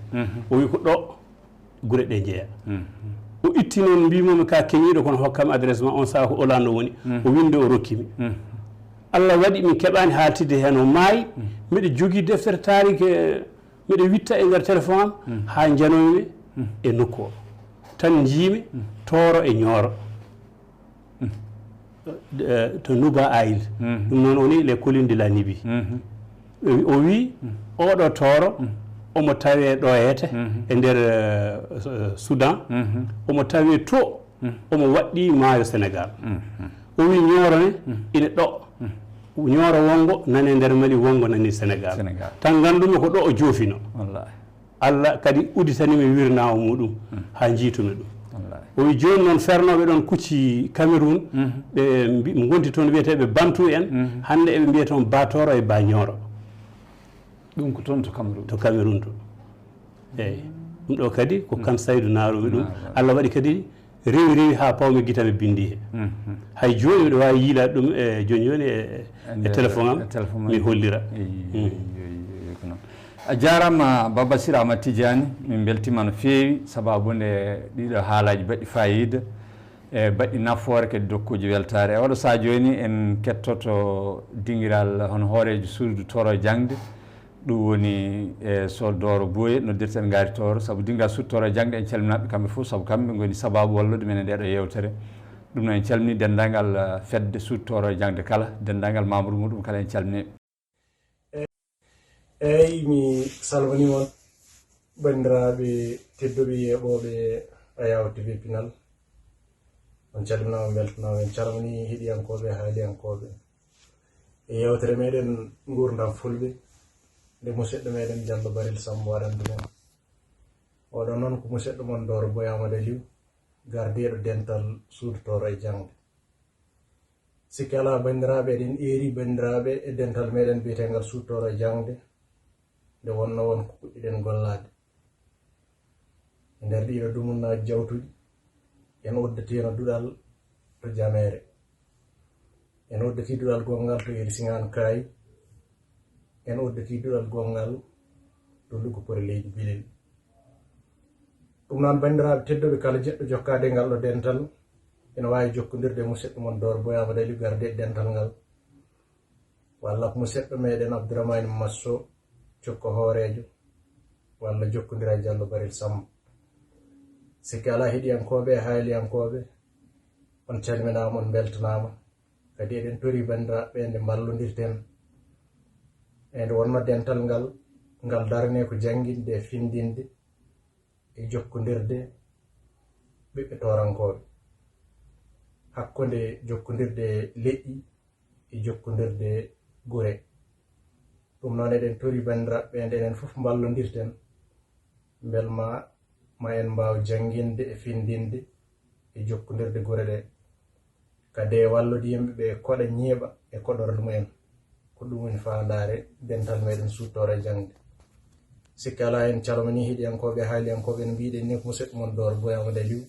o wi ko ɗo gure ɗe jeeya o itti noon mbimomi ka keñiɗo kono hokkami adresse ma on saha ko Hollande woni o winde o rokkimi Allah waɗi min keɓani haaltide hen o maayi mbiɗa jogui deftere tarike mbiɗa witta e nder téléphone am ha janomi e nokku o tan jiimi Toro e Nioro to Nuba Aïl ɗum noon woni les collines de la Nubie o wi oɗo Toro omo tawe ɗo e nder Soudan omo tawe to omo waɗɗi maayo Sénégal o wi Nioro ne ine ɗo Nioro wongo nane nder Mali wongo nani Sénégal tan gandumi ko ɗo o joofino Allah kadi uditanimi wirnawo muɗum ha jiitumi ɗum o wi joni noon fernoɓe ɗon kucci Cameroun ɓe gonti toon wiyeteɓe Bantu en hande eɓe mbiya toon ba Toro e ba Nioro ɗum ko toon to Cameroun to eyyi ɗum ɗo kadi ko Kane Saydou naaromi ɗum Allah waɗi kadi rewi ha pawmi guitami bindi he hay joni miɗo wawi yiilade ɗum e joni e téléphone am mi hollira a jarama Ba Bassirou Amadou Tidiane min beltima no feewi sababude ɗiɗo haalaji baɗɗi fayida e baɗɗi nafoore kadi dokkuji weltare e oɗo saha joni en kettoto dinguiral hono hoorejo suudu Toro jangde ɗum woni e soldoro Boye noddirten gaari Toro saabu dinguiral suudu Toro jangde en calminaɓe kamɓe fof saabu kamɓe goni sababu wallude men e ndeɗo yewtere ɗum noon en calmini dendagal fedde suudu Toro jangde kala dendagal membre muɗum kala en calmini eyyi mi salminimon bandiraɓe tedduɓe yeɓoɓe Ayaawo TV Pinal on calminama beltanama en calmini heeɗiyankoɓe haaliyankoɓe e yewtere meɗen ngurdam fulɓe nde musidɗo meɗen Diallo Barel Sambo waɗandu men oɗo noon ko musidɗo mon Doro Boye Amadou Aliou gardiɗo dental suudu Toro e jangde sikki ala bandiraɓe eɗen eeri bandiraɓe e dental meɗen biyetegal suudu Toro e jangde nde wonno won ko puɗɗiɗen gollade e nder ɗiɗo dumunnaji jawtuɗi en uddatino duɗal to Jamere en uddati duɗal gongal to Elsingan Kayi en uddati duɗal gongal to Lugu Pore leydi Bilel ɗum noon bandiraɓe tedduɓe kala jeɗɗo jokkade ngal ɗo dental ene wawi jokkodirde musidɗo mon Doro Boye Amadou Aliou garde dental ngal walla ko musidɗo meɗen Abdourahmane Masso cokko hoorejo walla jokkondira e Diallo Barel Sambo sikki ala heeɗiyankoɓe e haaliyankoɓe on calminama on beltanama kadi eɗen tori bandiraɓe nde ballodirten e nde wonno dental ngal darane ko jangguinde e findinde e jokkodirde ɓiɓɓe torankoɓe hakkude jokkodirde leƴƴi e jokkodirde gure ɗum noon eɗen tori bandiraɓe nde enen fof ballodirten belma ma en mbaw jangguinde e findinde e jokkodirde gure ɗe kadi e wallude yimɓeɓe e koɗa ñeeɓa e koɗorɗe mumen ko ɗum woni fandare dental meɗen suudu Toro e jangde sikki ala en calmini heeɗiyankoɓe haaliyankoɓe en mbiɗen ni ko musidɗo mon Doro Boye Amadou Aliou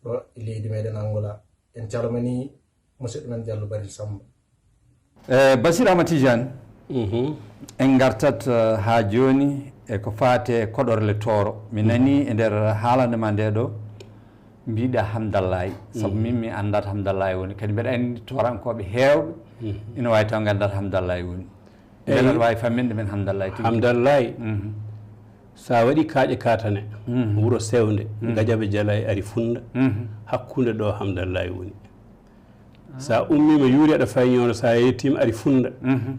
ɗo e leydi meɗen Angola en calmini musidɗo men Diallo Barel Sambo Bassirou Amadou Tidiane en gartat ha joni e ko faate koɗorle Toro mi nani e nder haalande ma nde ɗo mbiɗa hamdallahi saabu min mi andat hamdallahi woni kadi mbeɗa andi torankoɓe hewɓe ina wawi taw gandat hamdallahi woni beɗa wawi famminde men hamdallahi sa waɗi kaaƴe katane wuro sewde gajaɓe jala e ari funda hakkude ɗo hamdallahi woni sa ummima yuuri aɗa fayi ñoono sa yettima ari funda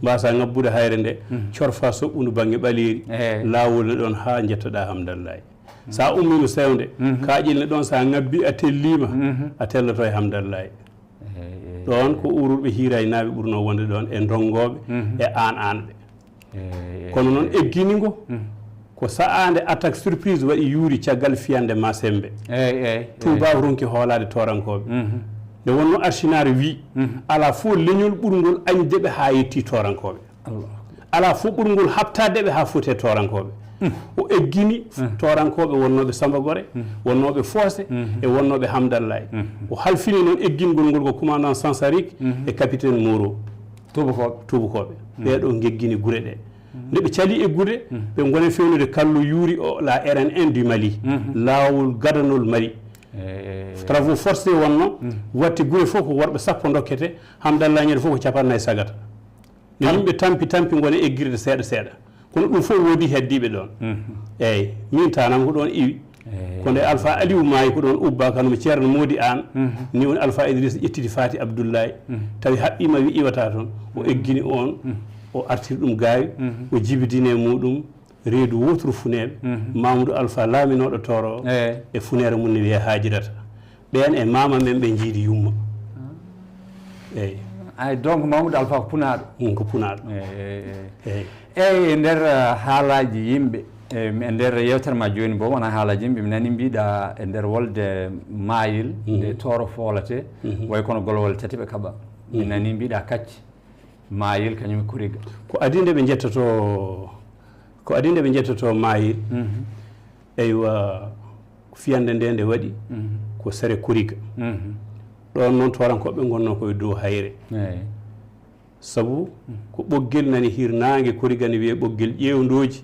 mbasa ngabbude hayre nde corfa soɓɓundu banggue ɓaleeri lawolne ɗon ha jettoɗa hamdallahi sa ummima sewde kaƴilne ɗon sa ngabbi a tellima a telloto e hamdallahi ɗon ko ururɓe hiiraye naaɓe ɓurno wonde ɗon e dongoɓe e anɓe kono noon egginigo ko sa'ande attaque surprise waɗi yuuri caggal fiyande ma sembe tubaw ronki hoolade torankoɓe nde wonno arsinare wi ala fof leñol ɓurgol añdeɓe ha yetti torankoɓe ala fof ɓurgol habtadeɓe ha foti torankoɓe o eggini torankoɓe wonnoɓe Samba Gore wonnoɓe Fossé e wonnoɓe Hamdallahi o halfini noon eggingol ngol ko commandant Sansarik e capitaine Moreau tubakoɓe ɓeɗo geggini guure ɗe nde ɓe cali e guure ɓe gone fewnude kallo yuuri o la RN1 du Mali lawol gadanol Mali travaux forcé wonno watti guure fof ko worɓe sappo dokkete Hamdallahi ñande fof ko capannayyi sagata no yimɓe tampi gone eggirde seeɗa seeɗa kono ɗum fof woodi heddiɓe ɗon eyyi min tanam ko ɗon iwi ko nde Alpha Aliou maayi ko ɗon ubba kanomo ceerno Modi An ni woni Alpha Idrissa ƴettiti Fati Abdoullahi tawi haɓɓima wi iwata toon o eggini on o artiri ɗum gaawi o jibidine e muɗum reedu wotru funeɓe Mamadou Alpha laaminoɗo toro e funere mum ne wiye Hajirata ɓen e mama men ɓe jiidi yumma eyyi ay donc Mamadou Alpha ko punaɗo ko punaɗo eyyi e nder haalaji yimɓe e nder yewtere ma joni bo wona haalaji yimɓe mi nani mbiɗa e nder wolde mayil nde toro foolate way kono golwol tati ɓe kaɓa mi nani mbiɗa kacce mayil kañum kuriga ko adinde ɓe jettoto mayil eywa fiyande nde nde waɗi ko sere kuriga ɗon noon torankoɓe gonno koye dow hayre sabu ko ɓoggel nani hirnangue koriga ne wiye ɓoggel ƴewndoji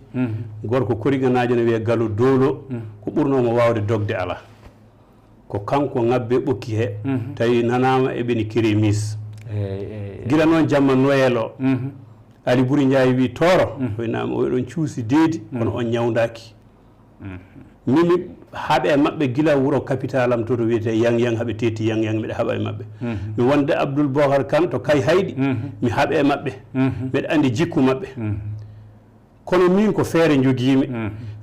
gorko koriganajo ne wiye galo dowlo ko ɓurnomo wawde dogde ala ko kanko ngabbe ɓokki he tawi nanama eɓeni kérémis gila noon jamma Noël o Ali Buri Ndiaye wi toro koynama oɗon cuusi deedi kono on ñawdaki mimi haɓe e maɓɓe gila wuro capital am to wiyete yang haɓe tetti yang mbiɗa haɓa e maɓɓe mi wonde Abdoul Bocar Kane to kay hayɗi mi haɓe e maɓɓe mbiɗa andi jikku maɓɓe kono min ko feere joguimi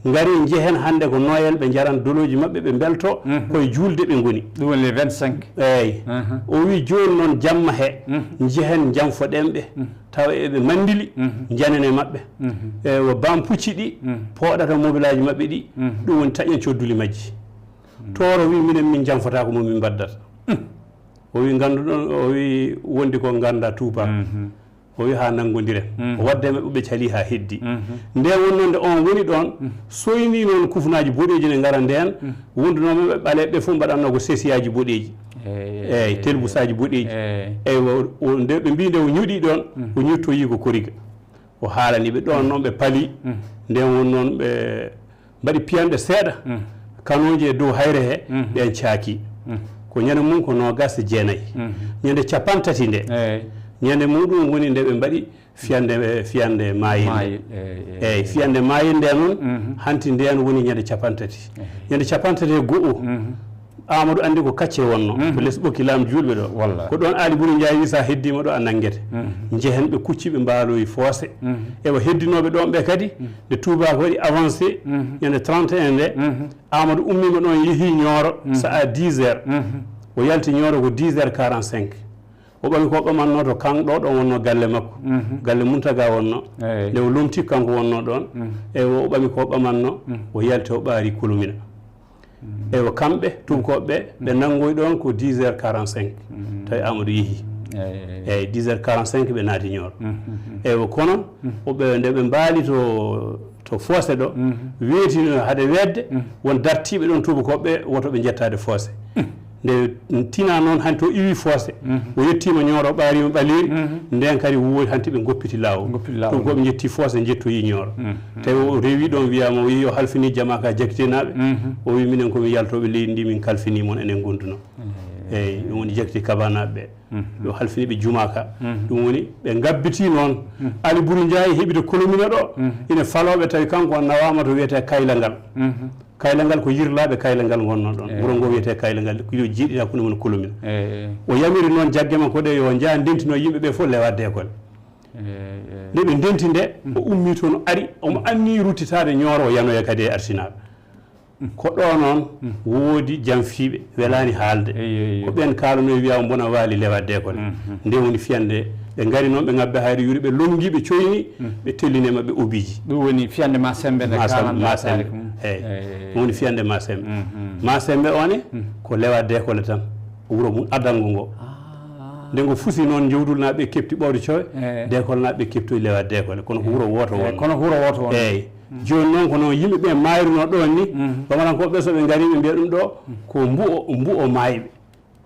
ngari jehen hande ko Noël ɓe jaran doloji maɓɓe ɓe belto koye julde ɓe goni ɗum woni 25 eyyi o wi joni noon jamma he jehen janfoɗenɓe tawa eɓe mandili janane maɓɓe wo bam pucci ɗi poɗata mobilaji maɓɓe ɗi ɗum woni taƴen codduli majji toro wi minen min janfota ko momin baddata o wi ganduɗon o wi wondi ko ganda Touba o wi ha nanggodiren o wadde maɓɓe ɓe cali ha heddi nde wonnonde on woni ɗon soyni noon kufunaji boɗeji ne gara nden wondunomaɓe ɓaleɓe fof mbaɗanno ko sesiyaji boɗeji eyyi telbusaji boɗeji eyyi nde ɓe mbi nde o ñuuɗi ɗon o ñuttoyi ko koriga o haalaniɓe ɗon noon ɓe paali nden won noon ɓe mbaɗi piyanɗe seeɗa kanoji e dow hayre he ɓen caaki ko ñande mum ko nogas jeenayyi ñande capantati nde ñande muɗum woni nde ɓe mbaɗi fiyande mayil eyyi fiyande mayil nde noon hanti nden woni ñande capantati ñande capantati e go'o Amadou andi ko kacce wonno ko less ɓokki laam julɓe ɗo ko ɗon Ali Buri Ndiaye wi sa heddima ɗo a nanguete jehen ɓe kucci ɓe mbaloyi Fossé ewa heddinoɓe ɗon ɓe kadi nde tubako waɗi avancé ñande 31 nde Amadou ummima ɗon yeehi Nioro sa à 10 heures o yalti Nioro ko 10 heures 45 o ɓami ko ɓamanno to kanɗo ɗon wonno galle makko galle Muntaga wonno nde o lomti kanko wonno ɗon ewa o ɓami ko ɓamanno o yalti o ɓaari Kolomina eywa kamɓe tubakoɓe ɓe nangoy ɗon ko 10 heures 45 tawi Amadou yeehi eyyi 10 heures 45 ɓe naati Nioro eywa kono oɓe nde ɓe mbaali to Fossé ɗo weetino haade wedde won dartiɓe ɗon tubakoɓe woto ɓe jettade Fossé nde tina noon hanti o iwi Fossé o yettima Nioro ɓaarima ɓaleeri nden kadi woodi hanti ɓe goppiti lawol ɗum koɓe jetti Fossé jettoyi Nioro tawi o rewi ɗon wiyama o yeehi o halfini jama ka jakitenaɓe o wi minen komin yaltoɓe leydi ndi min kalfini moon enen gonduno eyyi ɗum woni jakti kabanaɓe ɓe o halfiniɓe jumaka ɗum woni ɓe gabbiti noon Ali Buri Ndiaye heɓide Kolomina ɗo ina faloɓe tawi kanko nawama to wiyete kayla ngal kaylangal ko yirlaaɓe kaylangal gonno ɗon wuro ngo wiyete kaylangal yo jiiɗi hakkunde mon kolomina o yamiri noon jagge makko ɗe yo jaa ndentino yimɓe ɓe fof lewatde école nde ɓe ndenti nde o ummi toon ari omo anni ruttitade ñooro o yanoya kadi e arsinal ko ɗo noon woodi janfiiɓe welani haalde ko ɓen kaalanoye wiya bona waali lewatde école nde woni fiyande ɓe ngari noon ɓe ngabbe hayre yuri ɓe longi ɓe coyni ɓe tellini maɓɓe obiji ɗum woni fiyande ma sembe nde masembe eyyi ɗum woni fiyande masembe masembe one ko lewatde école tan wuro mum adango ngo nde ngo fusi noon jowdul naɓe kepti ɓawde cowe d'école naɓe keptoyi lewatde école kono ko wuro woto won kono wuro woto won eyyi joni noon kono yimɓe ɓe mayruno ɗon ni bamarankoɓe so ɓe ngari ɓe mbiya ɗum ɗo ko mbu'o mayɓe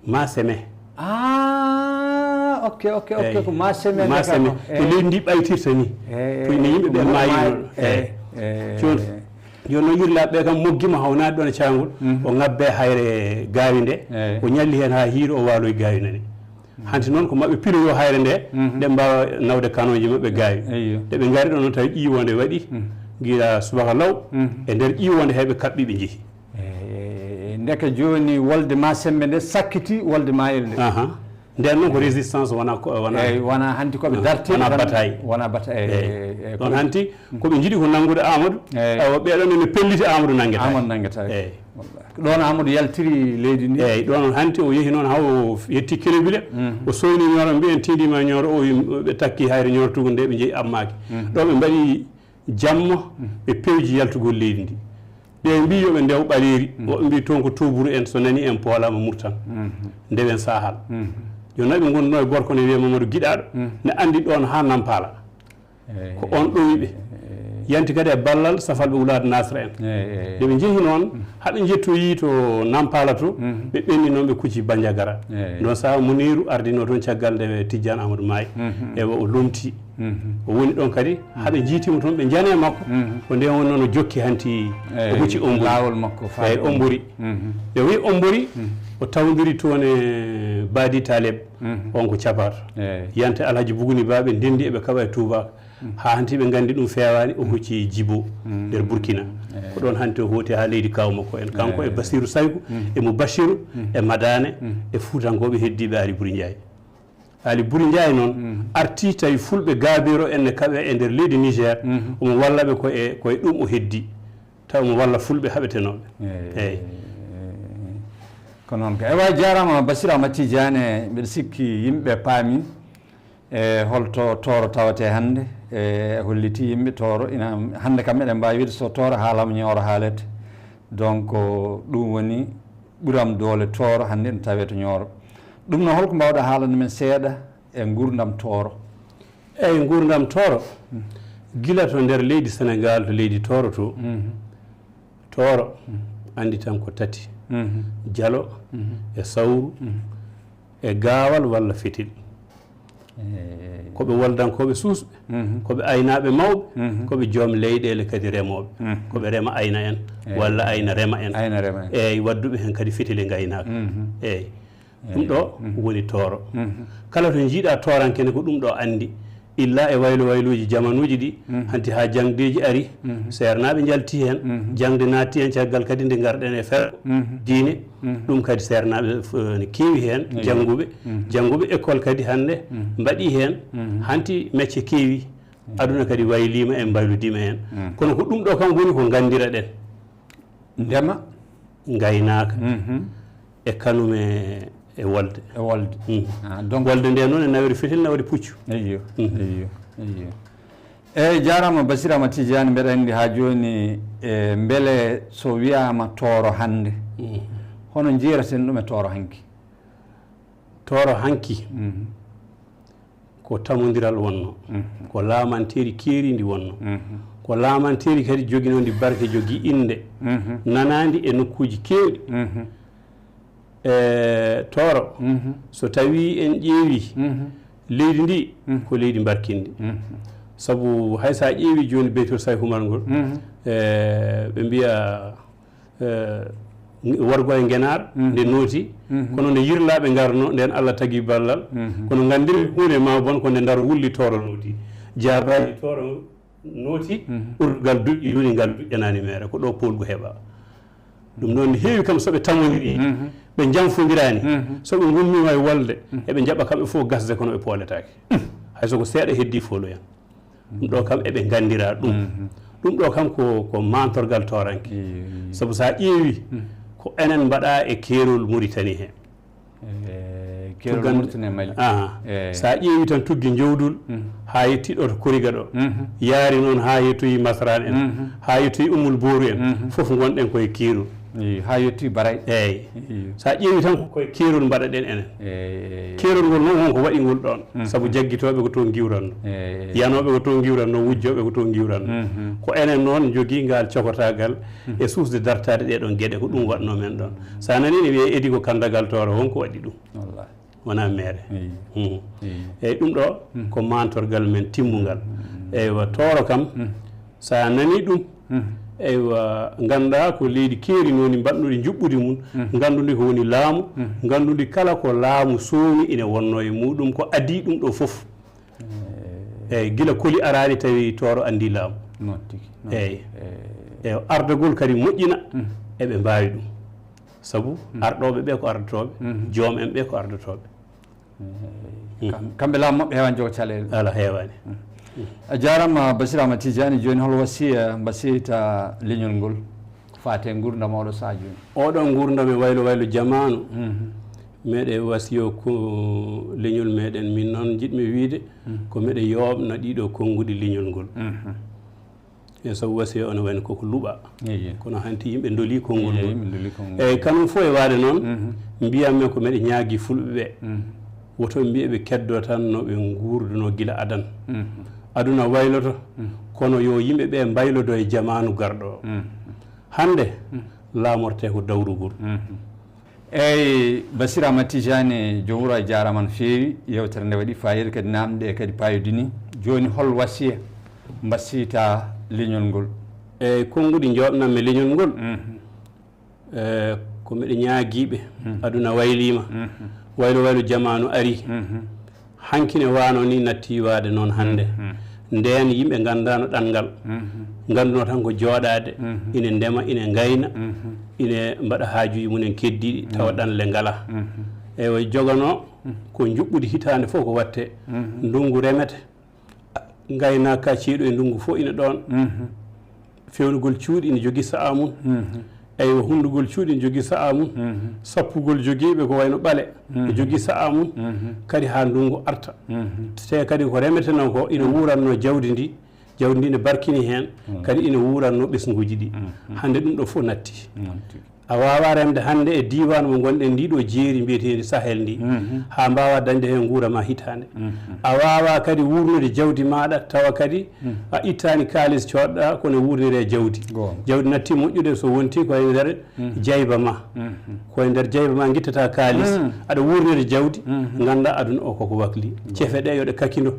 ma seme ok ko ma seme ko leydi ndi ɓaytirta ni ko ne yimɓe ɓe mayruno joni joni noon yirlaɓe ɓe kam moggima hawnade ɗon e cangol o ngabbe hayre gawi nde o ñalli hen ha hiiri o waloye gawi nani hanti noon ko maɓe piroyo hayre nde nde mbawa nawde kanoji maɓɓe gawi nde ɓe ngari ɗon noon tawi ƴiwonde waɗi guila subaka law e nder ƴiwonde heɓe kaɓɓi ɓe jeehi ndeke joni wolde ma sembe nde sakkiti wolde mayel nde nden noon ko résistance wona hanti koɓe darti wona bataille ɗon hanti koɓe jiiɗi ko nanngude Amadou ɓeɗon ene pelliti Amadou nangueta ɗon Amadou yaltiri leydi ndi eyyi ɗon hanti o yeehi noon haw yetti kelebile o soyni ñooro mbiyen tindima ñooro o ɓe takki hayre ñortugo nde ɓe jeeyi ammaki ɗo ɓe mbaɗi jamma ɓe pewji yaltugol leydi ndi ɓe mbi yoɓe ndew ɓaleri woɓe mbi toon ko toburu en so nani en poolama murtan ndewen sahal joni ɓe gonno e gorko ne wiye Mamadou Guiɗaɗo ne andi ɗon ha Nampala ko on ɗowiɓe yanti kadi e ballal safalɓe wulade nasra en nde ɓe jeehi noon haɓe jettoyi to Nampala to ɓe ɓenni noon ɓe kucci Bandiagara ɗon saha Muniru ardino toon caggal nde Tidiane Amadou Maye ewa o lomti o woni ɗon kadi haɓe jiitimo toon ɓe jane makko ko nden woni noon o jokki hanti o hucci lawol makko eyi Ombori ɓe wi Ombori o tawdiri toon e Badi Taleb on ko capato yante Alhaji Buguni Baɓe ndendi eɓe kaɓa e Touba ha hanti ɓe gandi ɗum fewani o hucci Djibo nder Burkina ko ɗon hanti o hooti ha leydi kaw makko en kanko e Bassirou Saykou e mo Bachiru e Madane e Fuutankoɓe heddiɓe Ali Buri Ndiaye Ali Buri Ndiaye noon arti tawi fulɓe gaabiro enne kaɓe e nder leydi Niger omo wallaɓe koye ɗum o heddi taw omo walla fulɓe haɓetenoɓe eyyi ko noon ka ewa jarama Bassirou Amadou Tidiane mbiɗa sikki yimɓe paami e holto tooro tawate hannde e holliti yimɓe tooro ina hannde kam eɗen mbawi wiide so tooro haalama ñooro haalete donc ɗum woni ɓuuram doole tooro hannde ene tawe to ñooro ɗum noon holko mbawɗa haalande men seeɗa e gurdam tooro eyyi gurdam tooro gila to nder leydi Sénégal to leydi tooro to tooro andi tan ko tati jalo e sawru e gaawal walla fetil koɓe woldankoɓe suusɓe koɓe aynaɓe mawɓe koɓe joom leyɗele kadi remoɓe koɓe rema ayna en walla ayna rema en eyyi wadduɓe hen kadi fetile gaynaka eyyi ɗum ɗo woni tooro kala to jiiɗa toorankene ko ɗum ɗo andi illa e wayluji jamanuji ɗi hanti ha jangdeji ari sernaɓe jalti hen jangde natti hen caggal kadi nde garɗen e fer diine ɗum kadi sernaɓe ne keewi hen jangguɓe école kadi hande mbaɗi hen hanti métier keewi aduna kadi waylima e mbayludima hen kono ko ɗum ɗo kam woni ko gandira ɗen ndema gaynaka e kanume e wolde donc wolde nde noon e nawri fetel nawri puccu eyyo eyyi jarama Bassirou Amadou Tidiane mbeɗa andi ha joni e beele so wiyama tooro hande hono jiiraten ɗum e tooro hanki ko tamodiral wonno ko laamanteri keeridi wonno ko laamanteri kadi joguinondi barke jogui inde nanadi e nokkuji kewɗi tooro so tawi en ƴeewi leydi ndi ko leydi barkindi sabu hay sa ƴeewi joni beytor say humal ngol ɓe mbiya worgo e ngenar nde nooti kono nde yirlaɓe garno nden Allah tagui ballal kono gandiri hunde ma bon ko nde ndar wulli tooro nooti jabaji tooro nooti ɓurgal duƴƴi yoni ngal duƴƴanani mere ko ɗo polgu heeɓa ɗum noon heewi kam soɓe tamodiri ɓe janfodirani soɓe gummima e wolde eɓe jaɓa kamɓe fof gasde kono ɓe pooletake haysoko seeɗa heddi foloyan ɗum ɗo kam eɓe gandira ɗum ɗo kam ko mantorgal toranke saabu sa ƴeewi ko enen mbaɗa e keerol Mauritanie he sa ƴeewi tan tugge jowdul ha yettiɗo to koriga ɗo yaari noon ha yettoyi masran en ha yettoyi ummul booru en fof gonɗen koye keerol ha yetti baray eyyi sa ƴeewi tan koye keerol mbaɗaɗen enen keerol ngol noon wonko waɗi ngol ɗon saabu jaggitoɓe ko to giwranno yanoɓe ko to giwranno wujjoɓe ko to giwranno ko enen noon jogui ngal cokotagal e suusde dartade ɗeɗon gueɗe ko ɗum waɗno men ɗon sa nani ne wiye edi ko kandagal toro wonko waɗi ɗum wona mere eyyi ɗum ɗo ko mantorgal men timmugal eywa toro kam sa nani ɗum eywa ganda ko leydi keeri noon mbanɗuɗi juɓɓudi mum gandude ko woni laamu gandude kala ko laamu soowni ine wonno e muɗum ko adi ɗum ɗo fof eyyi gila koli arani tawi toro andi laamu eyyi eyyi ardagol kadi moƴƴina eɓe mbawi ɗum saabu arɗoɓe ɓe ko ardotoɓe joom en ɓe ko ardotoɓe kamɓe laamu maɓɓe hewan jogo caɗele ala hewani a jarama Bassirou Amadou Tidiane joni hol wasiya mbasiyta leñol ngol fate gurdam oɗo saha joni oɗon gurdam e waylo jamanu meɗe wasiyo ko leñol meɗen min noon jiɗmi wiide ko meɗe yoɓna ɗiɗo konnguɗi leñol ngol e sabu wasiya ono wayno koko luuɓa kono hanti yimɓe dooli konngol ngol eyyi kañum fof e waade noon mbiyanmi ko meɗe ñaagui fulɓe ɓe woto mbiya ɓe keddo tan no ɓe gurduno gila adan aduna wayloto kono yo yimɓe ɓe mbaylodo e jamanu garɗo hande laamorte ko dawrugol eyyi Bassirou Amadou Tidiane joom wuuro a jarama no feewi yewtere nde waɗi fayida kadi namde kadi payodini joni hol wasiya mbasiyta leñol ngol eyyi konnguɗi joɓnanmi leñol ngol ko miɗe ñaaguiɓe aduna waylima waylo jamanu ari hankine wano ni natti waade noon hande nden yimɓe gandano ɗanngal ganduno tan ko jooɗade ine ndema ine gayna ine mbaɗa haajuji mumen keddiɗi tawa ɗanle ngala eyyi jogano ko juɓɓudi hitande fof ko watte ndungu remete gaynaka ceeɗu e ndungu fof ina ɗon fewnugol cuuɗi ine jogui sa'a mum eyyi hundugol cuuɗi ne jogui sa'a mum sappugol joguiɓe ko wayno ɓale ne jogui sa'a mum kadi ha ndungu arta te kadi ko remeteno ko ina wuranno jawdi ndi ne barkini hen kadi ina wuranno ɓesguji ɗi hande ɗum ɗo fof natti a wawa remde hande e diwan mo gonɗen ndiɗo jeeri mbiyetendi Sahel ndi ha mbawa dañde hen guurama hitande a wawa kadi wurnude jawdi maɗa tawa kadi a ittani kalis coɗɗa kono wurnire jawdi natti moƴƴude so wonti koye nder jayba ma koye nder jayba ma guittata kalis aɗa wurnire jawdi ganda aduna o koko wakli ceefe ɗe yoɗe kakido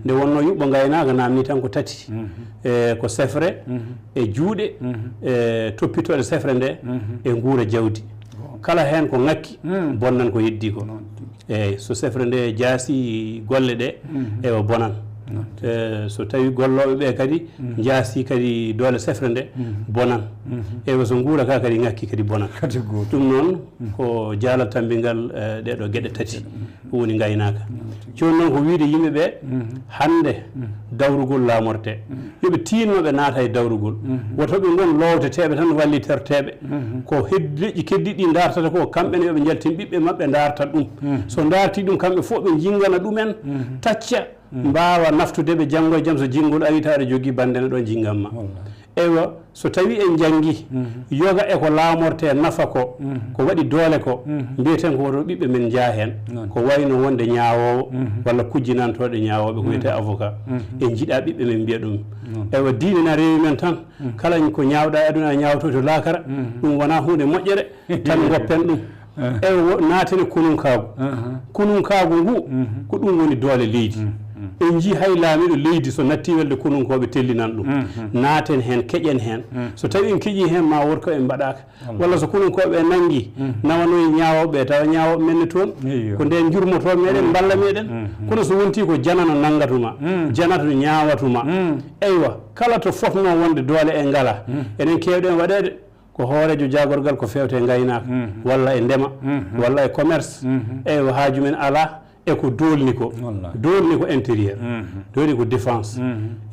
nde wonno yuɓɓo gaynaka namni tan ko tati ko sefre e juuɗe toppitoɗe sefre nde e guura jawdi kala hen ko ngakki bonnan ko heddi ko eyyi so sefre nde jaasi golle ɗe ewa bonan so tawi golloɓe ɓe kadi jaasi kadi doole sefre nde bonan ewa so guura ka kadi ngakki kadi bonan ɗum noon ko jaalal tambingal ɗeɗo gueɗe tati woni gaynaka joni noon ko wiide yimɓeɓe hande dawrugol laamorte yoɓe tinnoɓe naata e dawrugol wotoɓe gon lowteteɓe tan walliterteɓe ko leƴƴi keddiɗi dartata ko kamɓene yoɓe jaltin ɓiɓɓe mabɓe darta ɗum so darti ɗum kamɓe fof ɓe jingana ɗumen tacca mbawa naftudeɓe janggo e jaam so jinngol ari tawa aɗa jogui bandene ɗo jinganma eywa so tawi en jangi yoga e ko laamorte nafa ko waɗi doole ko mbiyeten ko woto ɓiɓɓe men jaa hen ko wayno wonde ñawowo walla kujjinantoɗe ñawoɓe ko wiyete avocat en jiiɗa ɓiɓɓe men mbiya ɗum eywa diine na rewi men tan kala ko ñawɗa e aduna ñawto to laakara ɗum wona hunde moƴƴere tan goppen ɗum eywa naatene kunun kaagu ngu ko ɗum woni doole leydi en jii hay laamiɗo leydi so natti welde konunkoɓe tellinan ɗum naaten hen keƴen hen so tawi en keeƴi hen ma worko en mbaɗaka walla so konunkoɓe nanggui nawanoye ñawoɓe tawa ñawoɓe men ne toon ko nden jurmoto meɗen balla meɗen kono so wonti ko janano nangatuma janato ñawatuma eywa kala to fotno wonde doole e ngala enen kewɗen waɗede ko hoorejo jagorgal ko fewte gaynaka walla e ndema walla e commerce eyi haaju men ala eko dolni ko intérieur dolni ko défense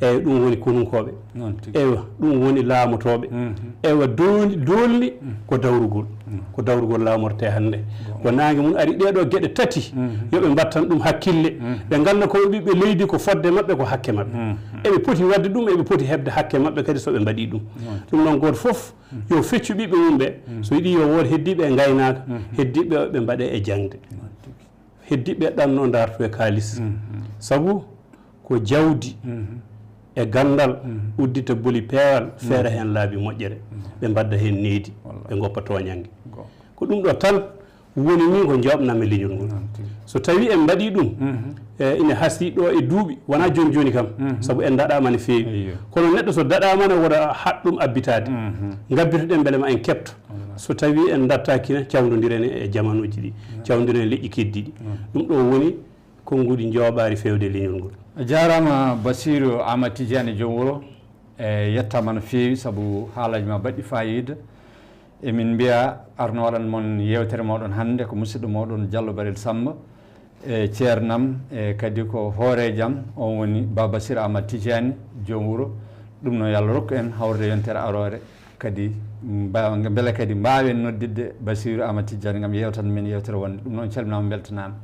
eyyi ɗum woni konunkoɓe eywa ɗum woni laamotoɓe eywa dolni ko dawrugol laamorte hannde ko nangue mum ari ɗeɗo gueɗe tati yoɓe mbattan ɗum hakkille ɓe ganda koɓe ɓiɓɓe leydi ko fodde mabɓe ko hakke mabɓe eɓe poti wadde ɗum eɓe poti hebde hakke mabɓe kadi soɓe mbaɗi ɗum ɗum noon goto foof yo feccu ɓiɓɓe mum ɓe so yiiɗi yo wood heddiɓe e gaynaka heddiɓe ɓe mbaɗe e jangde heddiɓe ɗanno darto e kalis sabu ko jawdi e gandal uddita boli peewal feere hen laabi moƴƴere ɓe mbadda hen needi ɓe goppa toñangue ko ɗum ɗo tan woni ni ko jawɓnami leñol ngol so tawi en mbaɗi ɗum ina hasi ɗo e duuɓi wona joni joni kam saabu en daɗama ne feewi kono neɗɗo so daɗama ne woɗa haɗ ɗum abbitade gabbitoɗen beele ma en kepto so tawi en dartakine cawdodiren e jamanuji ɗi cawdiren leƴƴi keddiɗi ɗum ɗo woni konnguɗi jooɓari fewde leñol ngol a jarama bassiru amadou tidiane joom wuuro e yettama no feewi saabu haalaji ma baɗɗi fayida emin mbiya arno waɗan moon yewtere moɗon hannde ko musidɗo moɗon Diallo Barel Samba e ceernam e kadi ko hoorejam on woni ba Bassirou Amadou Tidiane joom wuuro ɗum no yallah rokku en hawrde yontere arore kadi beele kadi mbawen noddidde Bassirou Amadou Tidiane gam yewtan men yewtere wonde ɗum noon calminama beltanama